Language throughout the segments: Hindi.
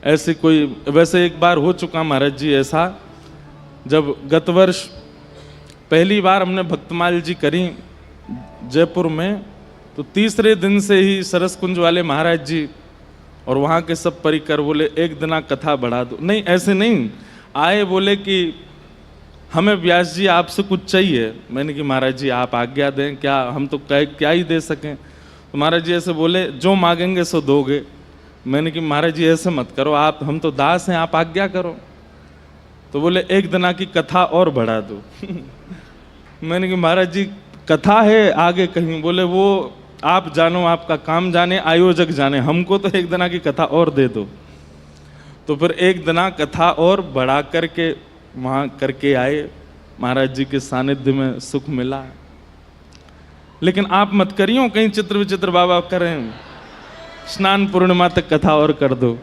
ऐसी कोई, वैसे एक बार हो चुका महाराज जी ऐसा, जब गत वर्ष पहली बार हमने भक्तमाल जी करी जयपुर में, तो तीसरे दिन से ही सरस कुंज वाले महाराज जी और वहाँ के सब परिकर बोले एक दिना कथा बढ़ा दो। नहीं, ऐसे नहीं आए, बोले कि हमें व्यास जी आपसे कुछ चाहिए। मैंने कि महाराज जी आप आज्ञा दें, क्या हम तो क्या ही दे सकें। तो महाराज जी ऐसे बोले जो मांगेंगे सो दोगे। मैंने कि महाराज जी ऐसे मत करो, आप हम तो दास हैं, आप आज्ञा करो। तो बोले एक दिना की कथा और बढ़ा दो। मैंने कि महाराज जी कथा है आगे कहीं। बोले वो आप जानो, आपका काम जाने, आयोजक जाने, हमको तो एक दिना की कथा और दे दो। तो फिर एक दिना कथा और बढ़ा करके वहाँ करके आए, महाराज जी के सानिध्य में सुख मिला। लेकिन आप मत करियो कहीं चित्र विचित्र बाबा करें, स्नान पूर्णिमा तक कथा और कर दो।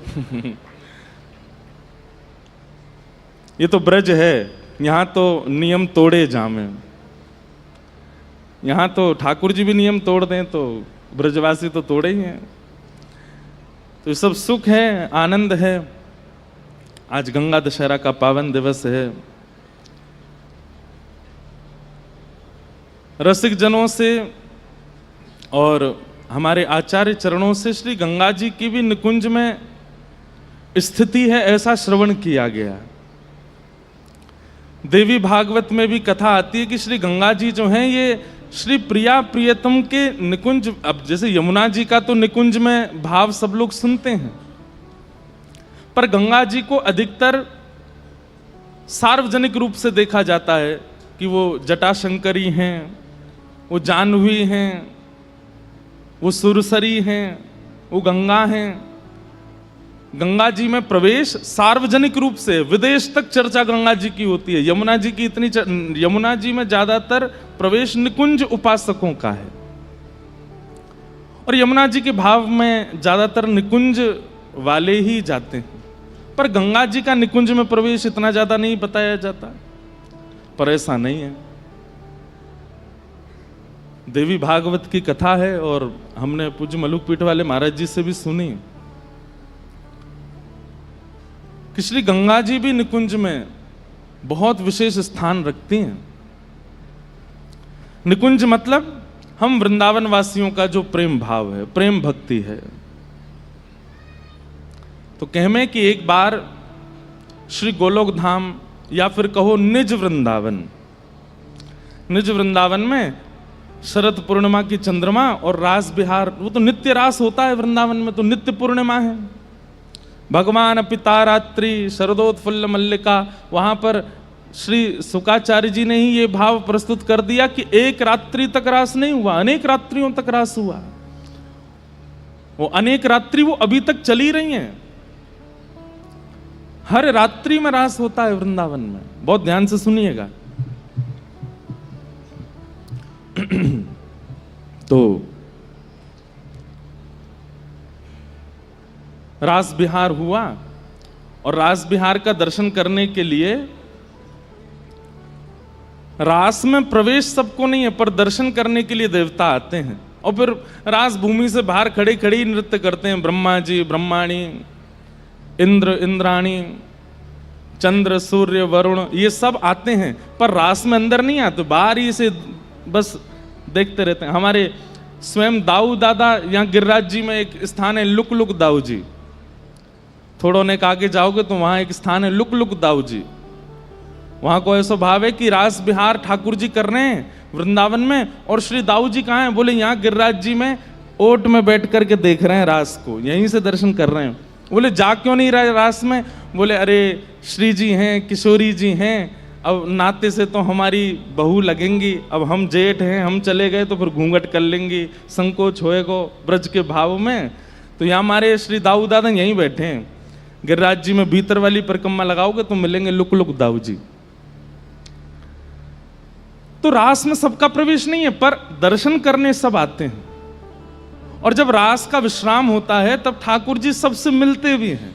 ये तो ब्रज है, यहाँ तो नियम तोड़े जामे। यहाँ तो ठाकुर जी भी नियम तोड़ दें तो ब्रजवासी तो तोड़े ही हैं। तो सब सुख है, आनंद है। आज गंगा दशहरा का पावन दिवस है। रसिक जनों से और हमारे आचार्य चरणों से श्री गंगा जी की भी निकुंज में स्थिति है ऐसा श्रवण किया गया। देवी भागवत में भी कथा आती है कि श्री गंगा जी जो हैं ये श्री प्रिया प्रियतम के निकुंज, अब जैसे यमुना जी का तो निकुंज में भाव सब लोग सुनते हैं, पर गंगा जी को अधिकतर सार्वजनिक रूप से देखा जाता है कि वो जटाशंकरी हैं, वो जाह्नवी हैं, वो सुरसरी हैं, वो गंगा हैं। गंगा जी में प्रवेश सार्वजनिक रूप से, विदेश तक चर्चा गंगा जी की होती है। यमुना जी की इतनी यमुना जी में ज्यादातर प्रवेश निकुंज उपासकों का है, और यमुना जी के भाव में ज्यादातर निकुंज वाले ही जाते हैं। पर गंगा जी का निकुंज में प्रवेश इतना ज्यादा नहीं बताया जाता, पर ऐसा नहीं है। देवी भागवत की कथा है और हमने पूज्य मलुकपीठ वाले महाराज जी से भी सुनी कि श्री गंगा जी भी निकुंज में बहुत विशेष स्थान रखती हैं। निकुंज मतलब हम वृंदावन वासियों का जो प्रेम भाव है, प्रेम भक्ति है। तो कहमें कि एक बार श्री गोलोक धाम या फिर कहो निज वृंदावन, निज वृंदावन में शरद पूर्णिमा की चंद्रमा और रास बिहार, वो तो नित्य रास होता है वृंदावन में, तो नित्य पूर्णिमा है। भगवान पिता रात्रि शरदोत्फुल्ल मल्लिका, वहां पर श्री शुकाचार्य जी ने ही ये भाव प्रस्तुत कर दिया कि एक रात्रि तक रास नहीं हुआ, अनेक रात्रियों तक रास हुआ। वो अनेक रात्रि वो अभी तक चली रही हैं, हर रात्रि में रास होता है वृंदावन में। बहुत ध्यान से सुनिएगा। तो रास बिहार हुआ, और रास बिहार का दर्शन करने के लिए रास में प्रवेश सबको नहीं है, पर दर्शन करने के लिए देवता आते हैं और फिर रास भूमि से बाहर खड़े खड़े नृत्य करते हैं। ब्रह्मा जी, ब्रह्माणी, इंद्र, इंद्राणी, चंद्र, सूर्य, वरुण, ये सब आते हैं, पर रास में अंदर नहीं आते, बाहर ही से बस देखते रहते हैं। हमारे स्वयं दाऊ दादा, यहाँ गिरिराज जी में एक स्थान है लुक लुक दाऊ जी, थोड़ा ने आगे जाओगे तो वहां एक स्थान है लुक लुक दाऊ जी। वहां को ऐसा भाव है कि रास बिहार ठाकुर जी कर रहे हैं वृंदावन में, और श्री दाऊ जी कहाँ हैं? बोले यहाँ गिरिराज जी में ओट में बैठ करके देख रहे हैं रास को, यहीं से दर्शन कर रहे हैं। बोले जा क्यों नहीं रहे रास में? बोले अरे श्री जी हैं, किशोरी जी हैं, अब नाते से तो हमारी बहू लगेंगी, अब हम जेठ हैं, हम चले गए तो फिर घूंघट कर लेंगी, संकोच होएगा ब्रज के भाव में। तो यहाँ हमारे श्री दाऊ दादा यहीं बैठे हैं। गिरिराज जी में भीतर वाली परिक्रमा लगाओगे तो मिलेंगे लुक लुक दाऊ जी। तो रास में सबका प्रवेश नहीं है, पर दर्शन करने सब आते हैं। और जब रास का विश्राम होता है तब ठाकुर जी सबसे मिलते भी हैं,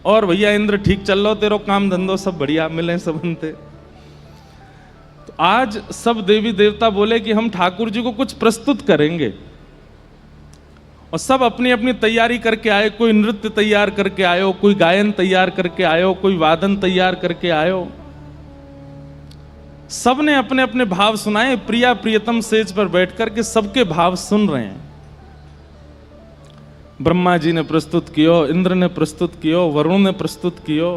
और भैया इंद्र ठीक चल लो, तेरो काम धंधो सब बढ़िया, मिले सब बनते। तो आज सब देवी देवता बोले कि हम ठाकुर जी को कुछ प्रस्तुत करेंगे, और सब अपनी अपनी तैयारी करके आए, कोई नृत्य तैयार करके आयो, कोई गायन तैयार करके आयो, कोई वादन तैयार करके आयो। सब ने अपने अपने भाव सुनाए। प्रिया प्रियतम सेज पर बैठ कर के सबके भाव सुन रहे हैं। ब्रह्मा जी ने प्रस्तुत कियो, इंद्र ने प्रस्तुत कियो, वरुण ने प्रस्तुत कियो,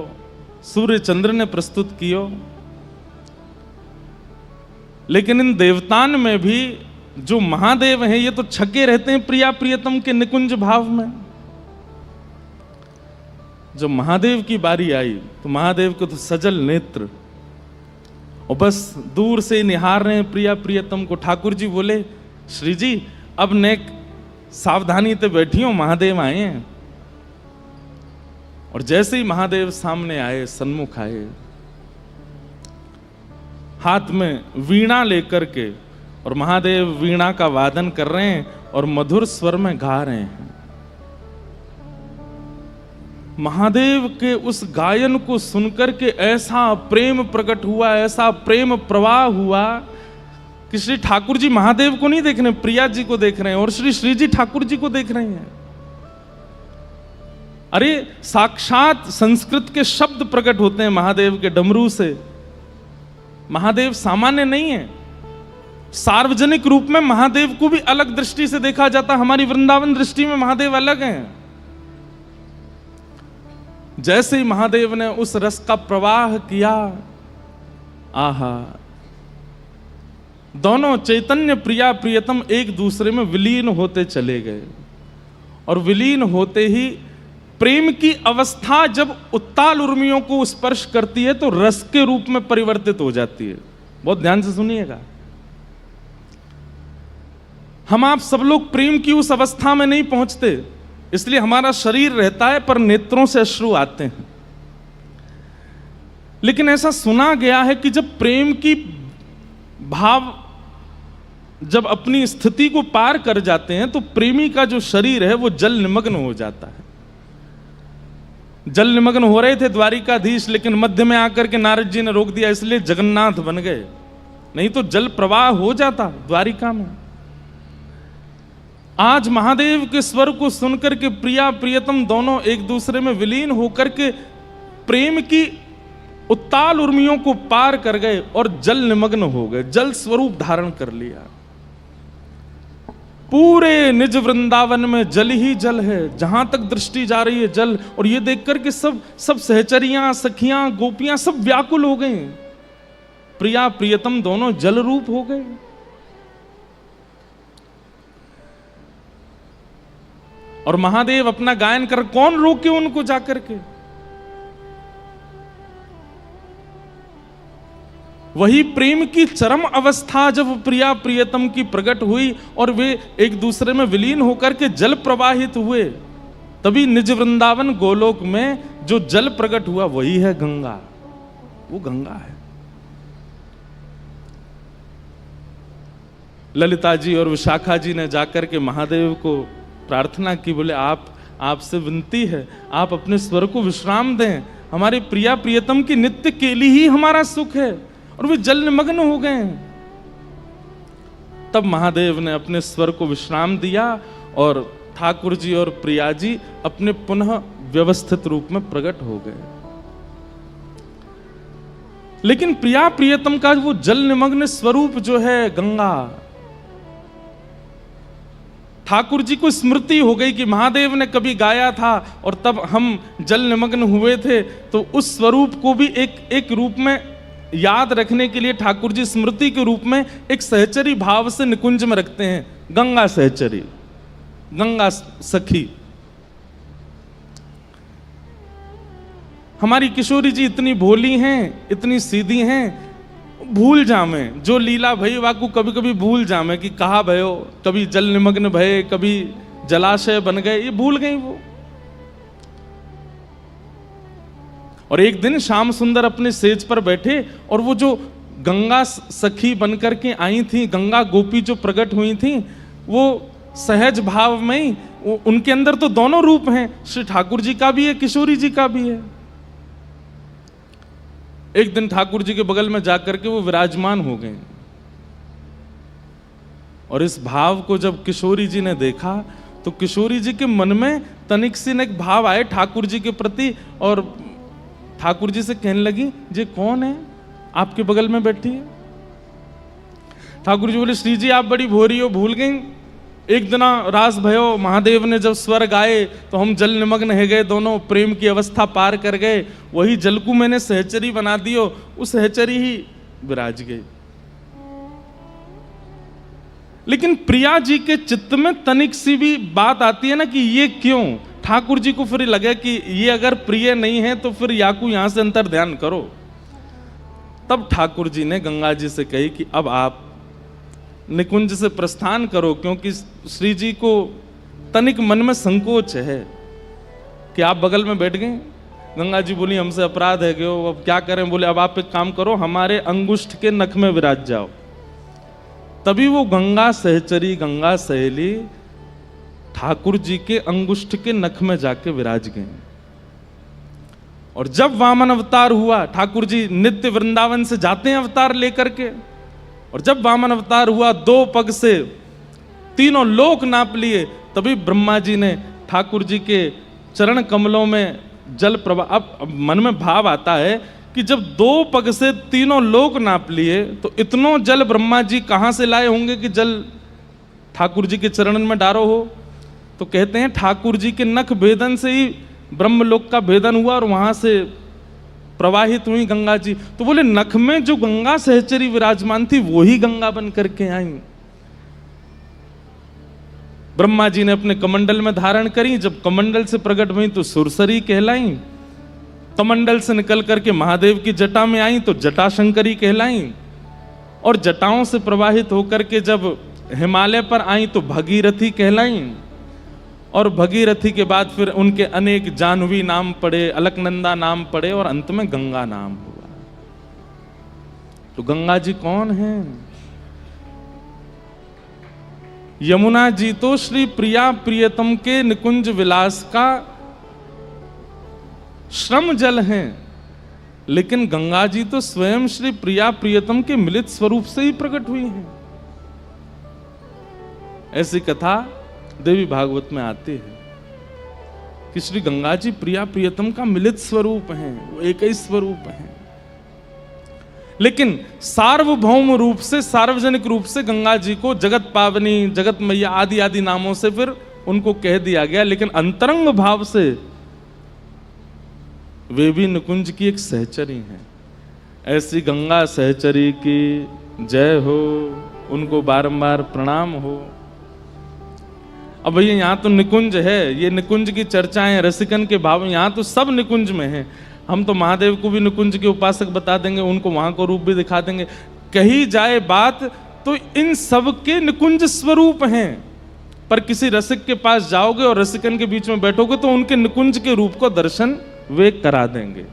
सूर्य चंद्र ने प्रस्तुत कियो। लेकिन इन देवतान में भी जो महादेव हैं ये तो छके रहते हैं प्रिया प्रियतम के निकुंज भाव में। जब महादेव की बारी आई तो महादेव को तो सजल नेत्र और बस दूर से निहार रहे हैं प्रिया प्रियतम को। ठाकुर जी बोले, श्री जी अब नेक सावधानी से बैठी हो, महादेव आए हैं। और जैसे ही महादेव सामने आए, सन्मुख आए, हाथ में वीणा लेकर के, और महादेव वीणा का वादन कर रहे हैं और मधुर स्वर में गा रहे हैं। महादेव के उस गायन को सुनकर के ऐसा प्रेम प्रकट हुआ, ऐसा प्रेम प्रवाह हुआ कि श्री ठाकुर जी महादेव को नहीं देख रहे, प्रिया जी को देख रहे हैं, और श्री जी ठाकुर जी को देख रहे हैं। अरे साक्षात संस्कृत के शब्द प्रकट होते हैं महादेव के डमरू से। महादेव सामान्य नहीं है। सार्वजनिक रूप में महादेव को भी अलग दृष्टि से देखा जाता। हमारी वृंदावन दृष्टि में महादेव अलग हैं। जैसे ही महादेव ने उस रस का प्रवाह किया, आहा, दोनों चैतन्य प्रिया प्रियतम एक दूसरे में विलीन होते चले गए। और विलीन होते ही प्रेम की अवस्था जब उत्ताल उर्मियों को स्पर्श करती है तो रस के रूप में परिवर्तित हो जाती है। बहुत ध्यान से सुनिएगा। हम आप सब लोग प्रेम की उस अवस्था में नहीं पहुंचते, इसलिए हमारा शरीर रहता है पर नेत्रों से अश्रु आते हैं। लेकिन ऐसा सुना गया है कि जब प्रेम की भाव जब अपनी स्थिति को पार कर जाते हैं तो प्रेमी का जो शरीर है वो जल निमग्न हो जाता है। जल निमग्न हो रहे थे द्वारिकाधीश, लेकिन मध्य में आकर के नारद जी ने रोक दिया, इसलिए जगन्नाथ बन गए, नहीं तो जल प्रवाह हो जाता द्वारिका में। आज महादेव के स्वर को सुनकर के प्रिया प्रियतम दोनों एक दूसरे में विलीन होकर के प्रेम की उत्ताल उर्मियों को पार कर गए और जल निमग्न हो गए, जल स्वरूप धारण कर लिया। पूरे निज वृंदावन में जल ही जल है, जहां तक दृष्टि जा रही है जल। और ये देख करके सब सहचरियां, सखियां, गोपियां सब व्याकुल हो गए। प्रिया प्रियतम दोनों जल रूप हो गए। और महादेव अपना गायन कर, कौन रोके उनको जाकर के? वही प्रेम की चरम अवस्था जब प्रिया प्रियतम की प्रकट हुई और वे एक दूसरे में विलीन होकर के जल प्रवाहित हुए, तभी निज वृंदावन गोलोक में जो जल प्रकट हुआ वही है गंगा। वो गंगा है। ललिता जी और विशाखा जी ने जाकर के महादेव को प्रार्थना की, बोले आपसे विनती है, आप अपने स्वर को विश्राम दें। हमारे प्रिया प्रियतम की नित्य केली ही हमारा सुख है, और वे जल निमग्न हो गए। तब महादेव ने अपने स्वर को विश्राम दिया और ठाकुर जी और प्रिया जी अपने पुनः व्यवस्थित रूप में प्रकट हो गए। लेकिन प्रिया प्रियतम का वो जल निमग्न स्वरूप जो है गंगा, ठाकुर जी को स्मृति हो गई कि महादेव ने कभी गाया था और तब हम जल निमग्न हुए थे। तो उस स्वरूप को भी एक रूप में याद रखने के लिए ठाकुर जी स्मृति के रूप में एक सहचरी भाव से निकुंज में रखते हैं, गंगा सहचरी, गंगा सखी। हमारी किशोरी जी इतनी भोली हैं, इतनी सीधी हैं, भूल जामे जो लीला भई वाकू कभी कभी भूल जामे कि कहा भयो, कभी जल निमग्न भये, कभी जलाशय बन गए, ये भूल गई वो। और एक दिन श्याम सुंदर अपने सेज पर बैठे और वो जो गंगा सखी बनकर के आई थी, गंगा गोपी जो प्रकट हुई थी, वो सहज भाव में ही उनके अंदर तो दोनों रूप हैं, श्री ठाकुर जी का भी है, किशोरी जी का भी है। एक दिन ठाकुर जी के बगल में जाकर के वो विराजमान हो गए और इस भाव को जब किशोरी जी ने देखा तो किशोरी जी के मन में तनिक सी न एक भाव आए ठाकुर जी के प्रति, और ठाकुर जी से कहने लगी, ये कौन है आपके बगल में बैठी है? ठाकुर जी बोले, श्री जी आप बड़ी भोरी हो, भूल गई? एक दिन रास भयो, महादेव ने जब स्वर गाए तो हम जल निमग्न है गए, दोनों प्रेम की अवस्था पार कर गए, वही जल को मैंने सहचरी बना दियो, उस सहचरी ही विराज गई। लेकिन प्रिया जी के चित्त में तनिक सी भी बात आती है ना कि ये क्यों? ठाकुर जी को फिर लगे कि ये अगर प्रिय नहीं है तो फिर याकू यहां से अंतर ध्यान करो। तब ठाकुर जी ने गंगा जी से कही कि अब आप निकुंज से प्रस्थान करो, क्योंकि श्री जी को तनिक मन में संकोच है कि आप बगल में बैठ गए। गंगा जी बोली, हमसे अपराध है गयो, अब क्या करें? बोले, अब आप एक काम करो, हमारे अंगुष्ठ के नख में विराज जाओ। तभी वो गंगा सहचरी, गंगा सहेली ठाकुर जी के अंगुष्ठ के नख में जाके विराज गए। और जब वामन अवतार हुआ, ठाकुर जी नित्य वृंदावन से जाते हैं अवतार लेकर के, और जब वामन अवतार हुआ 2 पग से तीनों लोक नाप लिए, तभी ब्रह्मा जी ने ठाकुर जी के चरण कमलों में जल प्रवाह। अब मन में भाव आता है कि जब 2 पग से तीनों लोक नाप लिए तो इतनो जल ब्रह्मा जी कहां से लाए होंगे कि जल ठाकुर जी के चरणन में डारो हो? तो कहते हैं ठाकुर जी के नख भेदन से ही ब्रह्मलोक का भेदन हुआ और वहां से प्रवाहित हुई गंगा जी। तो बोले, नख में जो गंगा सहचरी विराजमान थी वही गंगा बन करके आई। ब्रह्मा जी ने अपने कमंडल में धारण करी, जब कमंडल से प्रकट हुई तो सुरसरी कहलाई, कमंडल से निकल करके महादेव की जटा में आई तो जटा शंकरी कहलाई, और जटाओं से प्रवाहित होकर के जब हिमालय पर आई तो भगीरथी कहलाई, और भगीरथी के बाद फिर उनके अनेक जाह्नवी नाम पड़े, अलकनंदा नाम पड़े, और अंत में गंगा नाम हुआ। तो गंगा जी कौन है? यमुना जी तो श्री प्रिया प्रियतम के निकुंज विलास का श्रम जल हैं, लेकिन गंगा जी तो स्वयं श्री प्रिया प्रियतम के मिलित स्वरूप से ही प्रकट हुई हैं। ऐसी कथा देवी भागवत में आती है कि श्री गंगा जी प्रिया प्रियतम का मिलित स्वरूप हैं, वो एक ही स्वरूप हैं। लेकिन सार्वभौम रूप से, सार्वजनिक रूप से गंगा जी को जगत पावनी, जगत मैया आदि आदि नामों से फिर उनको कह दिया गया, लेकिन अंतरंग भाव से वे भी निकुंज की एक सहचरी हैं। ऐसी गंगा सहचरी की जय हो, उनको बारंबार प्रणाम हो। अब भैया यहाँ तो निकुंज है, ये निकुंज की चर्चाएं, रसिकन के भाव, यहाँ तो सब निकुंज में है। हम तो महादेव को भी निकुंज के उपासक बता देंगे, उनको वहां को रूप भी दिखा देंगे। कही जाए बात तो इन सब के निकुंज स्वरूप हैं, पर किसी रसिक के पास जाओगे और रसिकन के बीच में बैठोगे तो उनके निकुंज के रूप को दर्शन वे करा देंगे।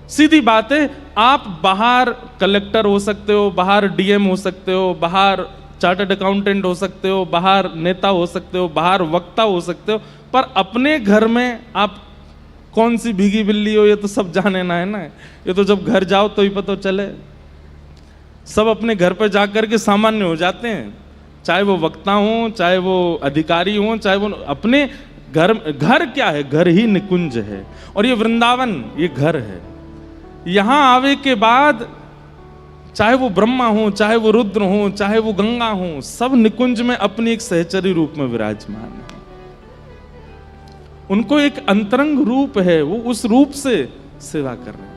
सीधी बात है, आप बाहर कलेक्टर हो सकते हो, बाहर डीएम हो सकते हो, बाहर चार्टर्ड अकाउंटेंट हो सकते हो, बाहर नेता हो सकते हो, बाहर वक्ता हो सकते हो, पर अपने घर में आप कौन सी भीगी बिल्ली हो ये तो सब जाने ना है ना। ये तो जब घर जाओ तो ही पता चले। सब अपने घर पर जाकर के सामान्य हो जाते हैं, चाहे वो वक्ता हो, चाहे वो अधिकारी हो, चाहे वो अपने घर। घर क्या है? घर ही निकुंज है। और ये वृंदावन ये घर है। यहां आवे के बाद चाहे वो ब्रह्मा हो, चाहे वो रुद्र हो, चाहे वो गंगा हो, सब निकुंज में अपनी एक सहचरी रूप में विराजमान है। उनको एक अंतरंग रूप है, वो उस रूप से सेवा कर रहे हैं।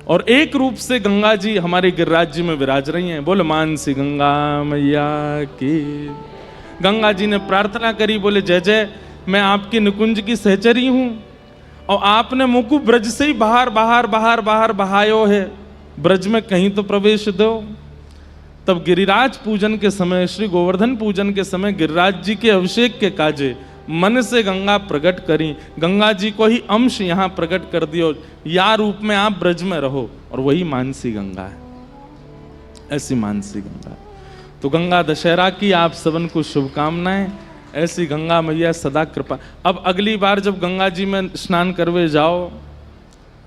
और एक रूप से गंगा जी हमारे गिरिराज जी में विराज रही हैं। बोले मानसी गंगा मैया की। गंगा जी ने प्रार्थना करी, बोले जय जय, मैं आपकी निकुंज की सहचरी हूं और आपने मुझको ब्रज से ही बाहर बाहर बाहर बाहर बहायो है, ब्रज में कहीं तो प्रवेश दो। तब गिरिराज पूजन के समय, श्री गोवर्धन पूजन के समय गिरिराज जी के अभिषेक के काजे मन से गंगा प्रकट करी, गंगा जी को ही अंश यहां प्रकट कर दियो, या रूप में आप ब्रज में रहो। और वही मानसी गंगा है, ऐसी मानसी गंगा। तो गंगा दशहरा की आप सबन को शुभकामनाएं। ऐसी गंगा मैया सदा कृपा। अब अगली बार जब गंगा जी में स्नान करवे जाओ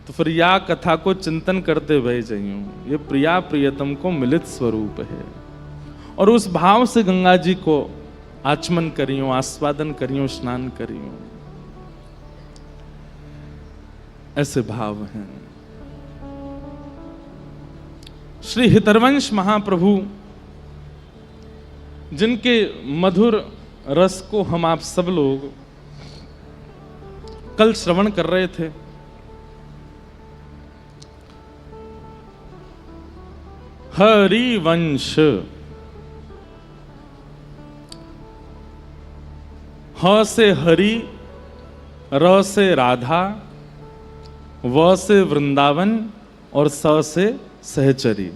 तो फिर या कथा को चिंतन करते बह जाइयो, ये प्रिया प्रियतम को मिलित स्वरूप है। और उस भाव से गंगा जी को आचमन करियो, आस्वादन करियो, स्नान करियो। ऐसे भाव हैं। श्री हितरवंश महाप्रभु, जिनके मधुर रस को हम आप सब लोग कल श्रवण कर रहे थे, हरिवंश, ह से हरि, र से राधा, व से वृंदावन और स से सहचरी,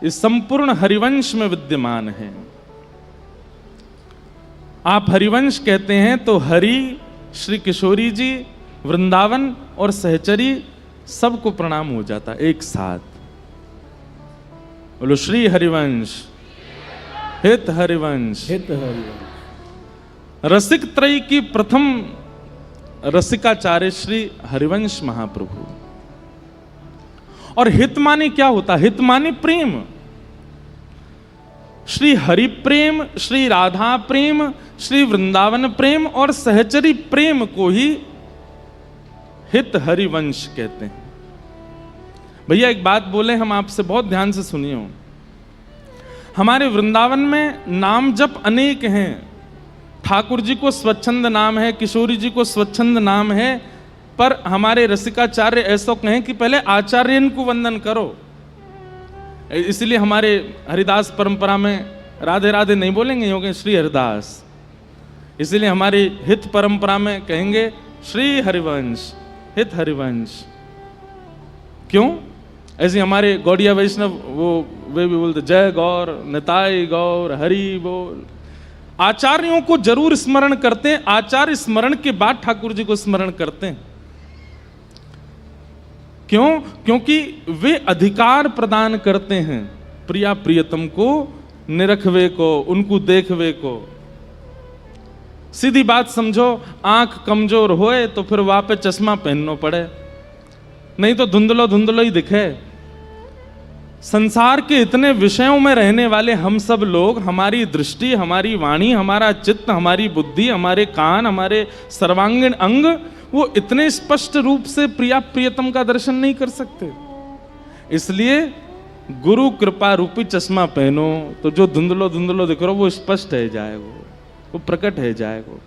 इस संपूर्ण हरिवंश में विद्यमान है। आप हरिवंश कहते हैं तो हरि, श्री किशोरी जी, वृंदावन और सहचरी सबको प्रणाम हो जाता एक साथ। बोलो श्री हरिवंश, हित हरिवंश। हित हरिवंश। रसिक त्रयी की प्रथम रसिकाचार्य श्री हरिवंश महाप्रभु। और हित माने क्या होता? हित माने प्रेम। श्री हरि प्रेम, श्री राधा प्रेम, श्री वृंदावन प्रेम और सहचरी प्रेम को ही हित हरिवंश कहते हैं। भैया एक बात बोले हम आपसे, बहुत ध्यान से सुनिए। हमारे वृंदावन में नाम जप अनेक हैं। ठाकुर जी को स्वच्छंद नाम है, किशोरी जी को स्वच्छंद नाम है, पर हमारे रसिकाचार्य ऐसा कहें कि पहले आचार्यन को वंदन करो। इसलिए हमारे हरिदास परंपरा में राधे राधे नहीं बोलेंगे, होंगे श्री हरिदास। इसलिए हमारी हित परंपरा में कहेंगे श्री हरिवंश, हित हरिवंश। क्यों? ऐसे हमारे गौड़िया वैष्णव वे भी बोलते जय गौर, निताई गौर, हरि बोल। आचार्यों को जरूर स्मरण करते हैं, आचार्य स्मरण के बाद ठाकुर जी को स्मरण करते हैं। क्यों? क्योंकि वे अधिकार प्रदान करते हैं प्रिया प्रियतम को निरखवे को, उनको देखवे को। सीधी बात समझो, आंख कमजोर होए तो फिर वहां पे चश्मा पहनना पड़े, नहीं तो धुंधलो धुंधलो ही दिखे। संसार के इतने विषयों में रहने वाले हम सब लोग, हमारी दृष्टि, हमारी वाणी, हमारा चित्त, हमारी बुद्धि, हमारे कान, हमारे सर्वांगीण अंग, वो इतने स्पष्ट रूप से प्रिया प्रियतम का दर्शन नहीं कर सकते। इसलिए गुरु कृपा रूपी चश्मा पहनो तो जो धुंधलो धुंधलो दिख रहा वो स्पष्ट है जाएगा, वो प्रकट है जाएगा।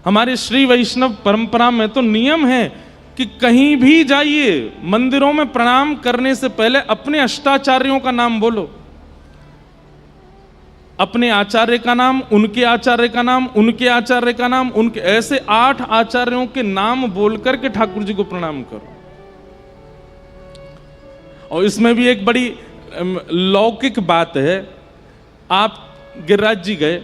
हमारे श्री वैष्णव परंपरा में तो नियम है कि कहीं भी जाइए, मंदिरों में प्रणाम करने से पहले अपने अष्टाचार्यों का नाम बोलो। अपने आचार्य का नाम, उनके आचार्य का नाम, उनके आचार्य का नाम, उनके, ऐसे 8 आचार्यों के नाम बोल करके ठाकुर जी को प्रणाम करो। और इसमें भी एक बड़ी लौकिक बात है। आप गिरिराज जी गए,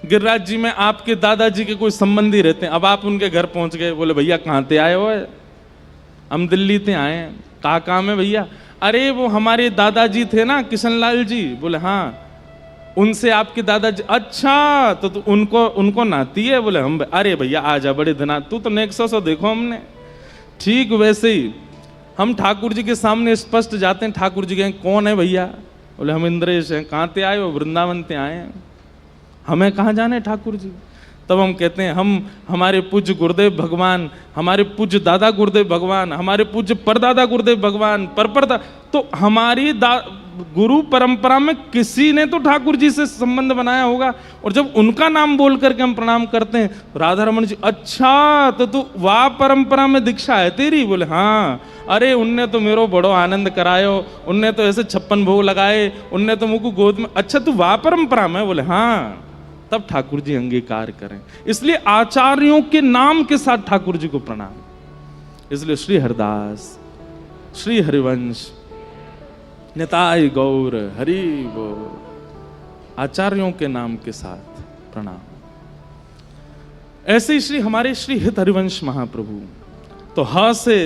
गिरिराज जी में आपके दादाजी के कोई संबंधी रहते हैं। अब आप उनके घर पहुंच गए, बोले भैया कहाँ ते आए हो? हम दिल्ली ते आए हैं। कहाँ काम है भैया? अरे वो हमारे दादाजी थे ना किशनलाल जी। बोले हाँ, उनसे आपके दादाजी। अच्छा, तो उनको नाती है? बोले हम। अरे भैया आजा, बड़े दिन तू तो नेक्सस देखो हमने। ठीक वैसे ही हम ठाकुर जी के सामने स्पष्ट जाते हैं। ठाकुर जी कहें कौन है भैया? बोले हम इंद्रेश हैं। कहाँ ते आए हो? वृंदावन ते आए हैं। हमें कहाँ जाने ठाकुर जी? तब हम कहते हैं हम, हमारे पूज्य गुरुदेव भगवान, हमारे पूज्य दादा गुरुदेव भगवान, हमारे पूज्य परदादा गुरुदेव भगवान, परपरदा, तो हमारी गुरु परंपरा में किसी ने तो ठाकुर जी से संबंध बनाया होगा। और जब उनका नाम बोल करके हम प्रणाम करते हैं, राधा रमन जी, अच्छा तो तू वाह परंपरा में दीक्षा है तेरी? बोले हाँ। अरे उनने तो मेरो बड़ो आनंद करायो, उनने तो ऐसे 56 भोग लगाए, उनने तो मुझको गोद में। अच्छा तू वाह परंपरा में? बोले हाँ। तब ठाकुर जी अंगीकार करें। इसलिए आचार्यों के नाम के साथ ठाकुर जी को प्रणाम। इसलिए श्री हरिदास, श्री हरिवंश, निताई गौर, हरि बोल, आचार्यों के नाम के साथ प्रणाम। ऐसे ही श्री हमारे श्री हित हरिवंश महाप्रभु तो ह से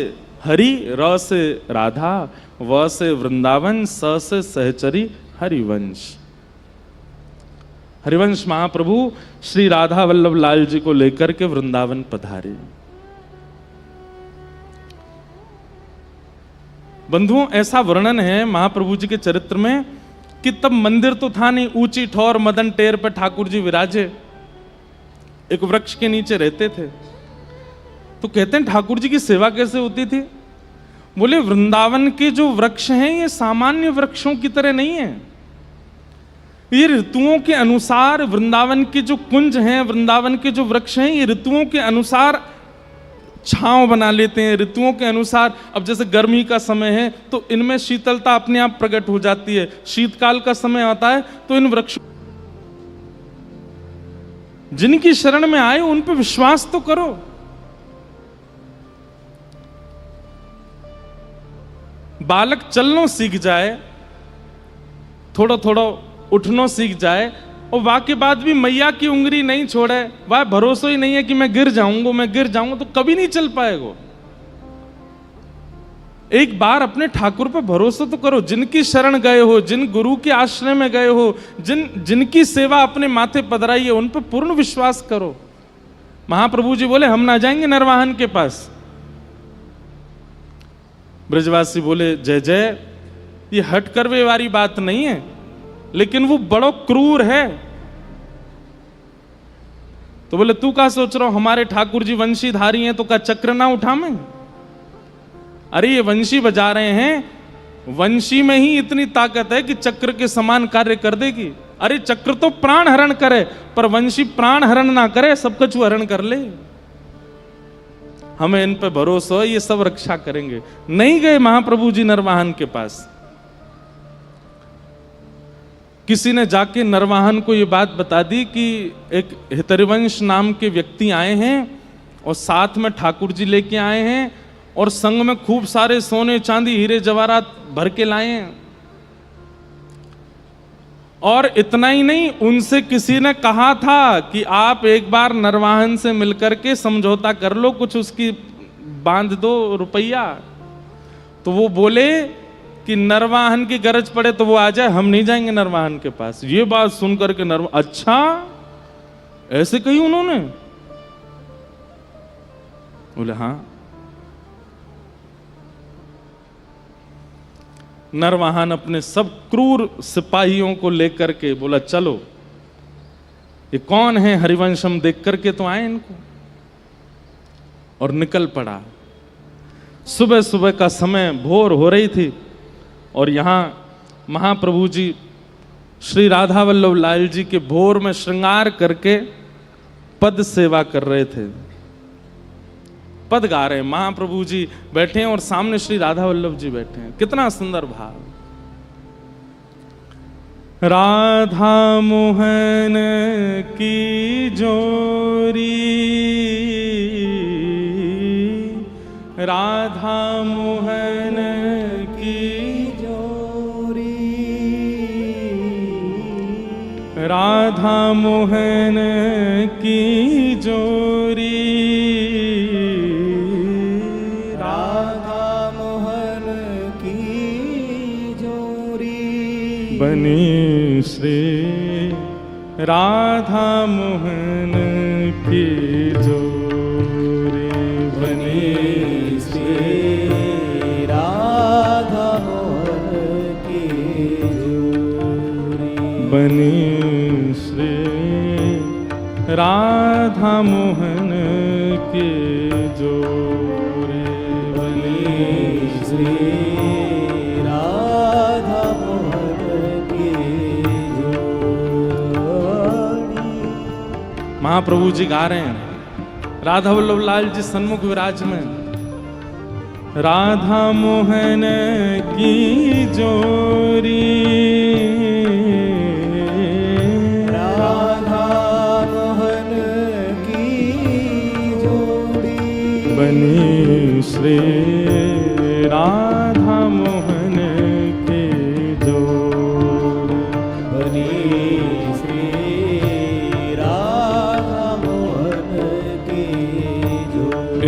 हरि, र से राधा, व से वृंदावन, स से सहचरी, हरिवंश। हरिवंश महाप्रभु श्री राधा वल्लभ लाल जी को लेकर के वृंदावन पधारे। बंधुओं, ऐसा वर्णन है महाप्रभु जी के चरित्र में कि तब मंदिर तो था नहीं, ऊंची ठौर मदन टेर पे ठाकुर जी विराजे, एक वृक्ष के नीचे रहते थे। तो कहते हैं ठाकुर जी की सेवा कैसे होती थी? बोले वृंदावन के जो वृक्ष हैं ये सामान्य वृक्षों की तरह नहीं है, ये ऋतुओं के अनुसार, वृंदावन के जो कुंज हैं, वृंदावन के जो वृक्ष हैं, ये ऋतुओं के अनुसार छांव बना लेते हैं, ऋतुओं के अनुसार। अब जैसे गर्मी का समय है तो इनमें शीतलता अपने आप प्रकट हो जाती है, शीतकाल का समय आता है तो इन वृक्षों, जिनकी शरण में आए उन पे विश्वास तो करो। बालक चलनो सीख जाए, थोड़ा थोड़ा उठनो सीख जाए, और वाह के बाद भी मैया की उंगली नहीं छोड़े, वह भरोसा ही नहीं है कि मैं गिर जाऊंगा, तो कभी नहीं चल पाएगा। एक बार अपने ठाकुर पर भरोसा तो करो, जिनकी शरण गए हो, जिन गुरु के आश्रय में गए हो, जिनकी सेवा अपने माथे पधराई है, उन पर पूर्ण विश्वास करो। महाप्रभु जी बोले हम ना जाएंगे नरवाहन के पास। ब्रजवासी बोले जय जय, ये हट करवे वाली बात नहीं है, लेकिन वो बड़ो क्रूर है। तो बोले तू क्या सोच रहा हो, हमारे ठाकुर जी वंशीधारी हैं तो क्या चक्र ना उठा में? अरे ये वंशी बजा रहे हैं, वंशी में ही इतनी ताकत है कि चक्र के समान कार्य कर देगी। अरे चक्र तो प्राण हरण करे, पर वंशी प्राण हरण ना करे, सब कुछ हरण कर ले। हमें इन पे भरोसा है, ये सब रक्षा करेंगे। नहीं गए महाप्रभु जी नरवाहन के पास। किसी ने जाके नरवाहन को ये बात बता दी कि एक हितरिवंश नाम के व्यक्ति आए हैं और साथ में ठाकुर जी लेके आए हैं, और संग में खूब सारे सोने चांदी हीरे जवाहरात भर के लाए हैं। और इतना ही नहीं, उनसे किसी ने कहा था कि आप एक बार नरवाहन से मिलकर के समझौता कर लो, कुछ उसकी बांध दो रुपया। तो वो बोले कि नरवाहन की गरज पड़े तो वो आ जाए, हम नहीं जाएंगे नरवाहन के पास। ये बात सुनकर के अच्छा ऐसे कही उन्होंने? बोले हाँ। नरवाहन अपने सब क्रूर सिपाहियों को लेकर के बोला चलो, ये कौन है हरिवंश, हम देख करके तो आए इनको, और निकल पड़ा। सुबह सुबह का समय, भोर हो रही थी, और यहां महाप्रभु जी श्री राधा वल्लभ लाल जी के भोर में श्रृंगार करके पद सेवा कर रहे थे, पद गा रहे हैं। महाप्रभु जी बैठे हैं और सामने श्री राधा वल्लभ जी बैठे हैं। कितना सुंदर भाव। राधा मोहन की जोरी, राधा मोहन की जोरी, राधा मोहन की जोरी, बनी श्री राधा मोहन की जोरी, बनी श्री राधा मोहन की जोरी, बनी श्री राधा मोहन की जोरी, बनी श्री महाप्रभु जी गा रहे हैं। राधा वल्लभ लाल जी सन्मुख विराज में, राधा मोहन की जोरी, राधा मोहन की जोड़ी, बनी श्री राधा मोहन की जोड़ी, बनी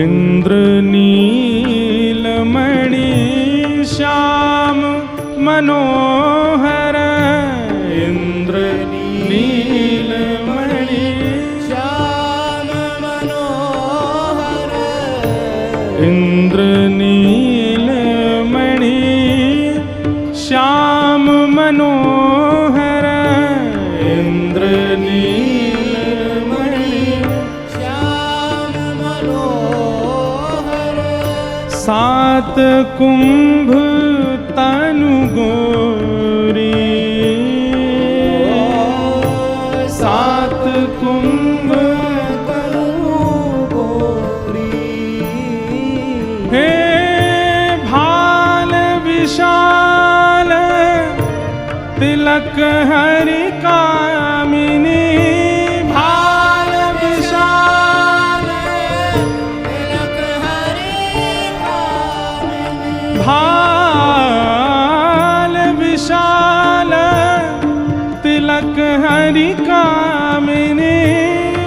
इंद्र नीलमणि श्याम मनोहर, इंद्र नीलमणि श्याम मनोहर, इंद्र नीलमणि श्याम मनोहर, सात कुंभ तनु गोरी, सात कुंभ तनु गोरी। हे भाल विशाल तिलक हरि कामिनी, भाल विशाल तिलक हरि कामिनी। भाल विशाल तिलक हरि कामिनी,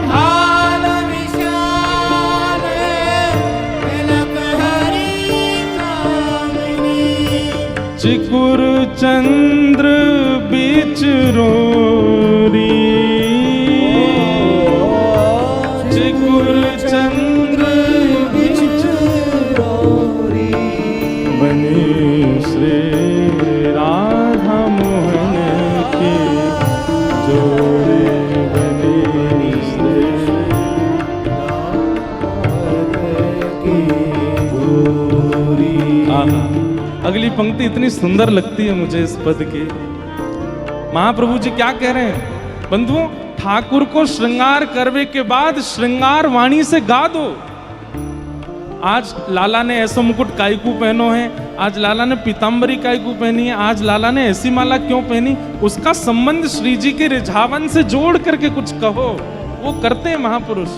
भाल विशाल तिलक हरि कामिनी। चिकुर चंद्र बीच रोरी, चिकुर चंद्र बीच रोरी। बनी श्री राधा मोहन की जोड़ी, बनी श्री की जोरी। आहा, अगली पंक्ति इतनी सुंदर लगती है मुझे इस पद की। महाप्रभु जी क्या कह रहे हैं? बंधुओं, ठाकुर को श्रृंगार करने के बाद श्रृंगार वाणी से गा दो। आज लाला ने ऐसा मुकुट काईकू पहनो है, आज लाला ने पीतांबरी काईकू पहनी है, आज लाला ने ऐसी माला क्यों पहनी, उसका संबंध श्री जी के रिझावन से जोड़ करके कुछ कहो। वो करते हैं महापुरुष।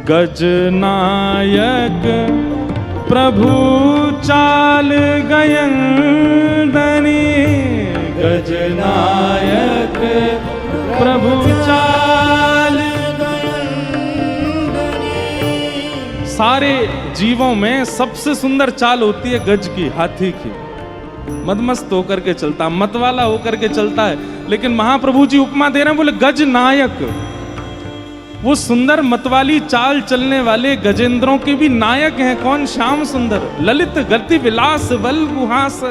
गजनायक प्रभु चाल गयंदनी, गजनायक प्रभु चाल गयंदनी। सारे जीवों में सबसे सुंदर चाल होती है गज की, हाथी की। मदमस्त होकर के चलता, मतवाला होकर के चलता है। लेकिन महाप्रभु जी उपमा दे रहे हैं, बोले गज नायक, वो सुंदर मतवाली चाल चलने वाले गजेंद्रों के भी नायक हैं। कौन? श्याम सुंदर, ललित गति विलास बल गुहास।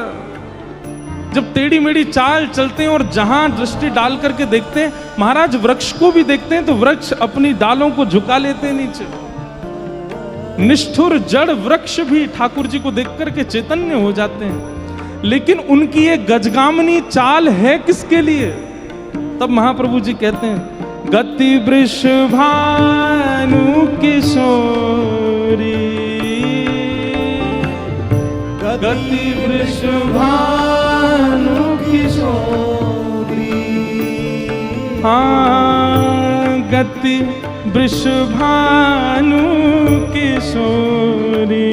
जब टेढ़ी मेढ़ी चाल चलते हैं और जहां दृष्टि डाल करके देखते हैं, महाराज वृक्ष को भी देखते हैं तो वृक्ष अपनी डालों को झुका लेते हैं नीचे। निष्ठुर जड़ वृक्ष भी ठाकुर जी को देख करके चैतन्य हो जाते हैं। लेकिन उनकी ये गजगामनी चाल है किसके लिए? तब महाप्रभु जी कहते हैं, गति वृषभानु किशोरी, गति वृषभानु किशोरी। हाँ, गति वृषभानु किशोरी,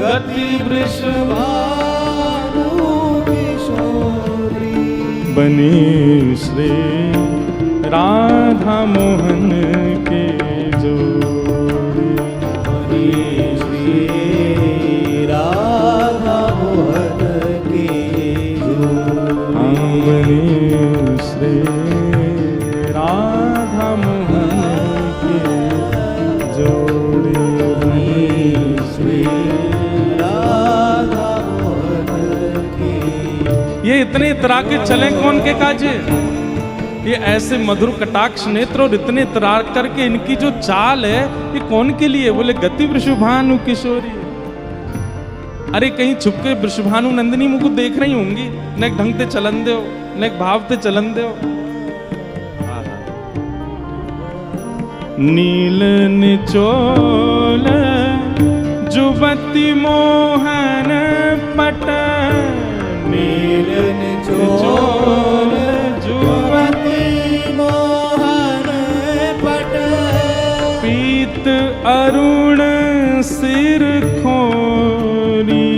गति वृषभानु किशोरी। बनी श्री राधा मोहन के जोड़ी, बनी श्री राधा मोहन की जोड़ी। बनी श्री राधा मोहन के जोड़ी, बनी श्री राधा मोहन की। ये इतने इतरा के चले कौन के काजे? ये ऐसे मधुर कटाक्ष नेत्र और इतने इतरा करके इनकी जो चाल है, ये कौन के लिए? बोले गति वृषभानु किशोरी। अरे कहीं छुप के वृषभानु नंदिनी मुझको देख रही होंगी, न एक ढंग ते चलन दे हो, न एक भाव ते चलन दे हो। नील निचोल जुबती मोहन पट, नील निचोल जुबती मोहन पट। पीत अरुण सिर खोरी,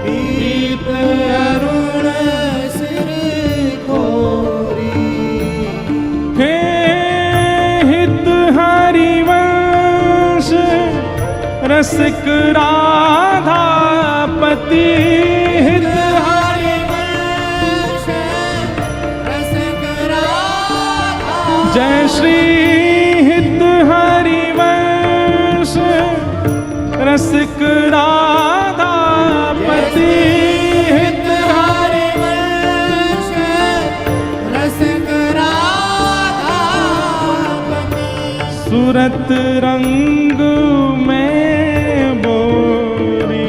पीत अरुण सिर खोरी। हे हित हरिवंश रसिक राधापति, हित हरिवंश रसिक राधा। जय श्री हित हरिवंश रसिक राधापति, हित हरिवंश रसिक राधा। सूरत रंग में बोरी,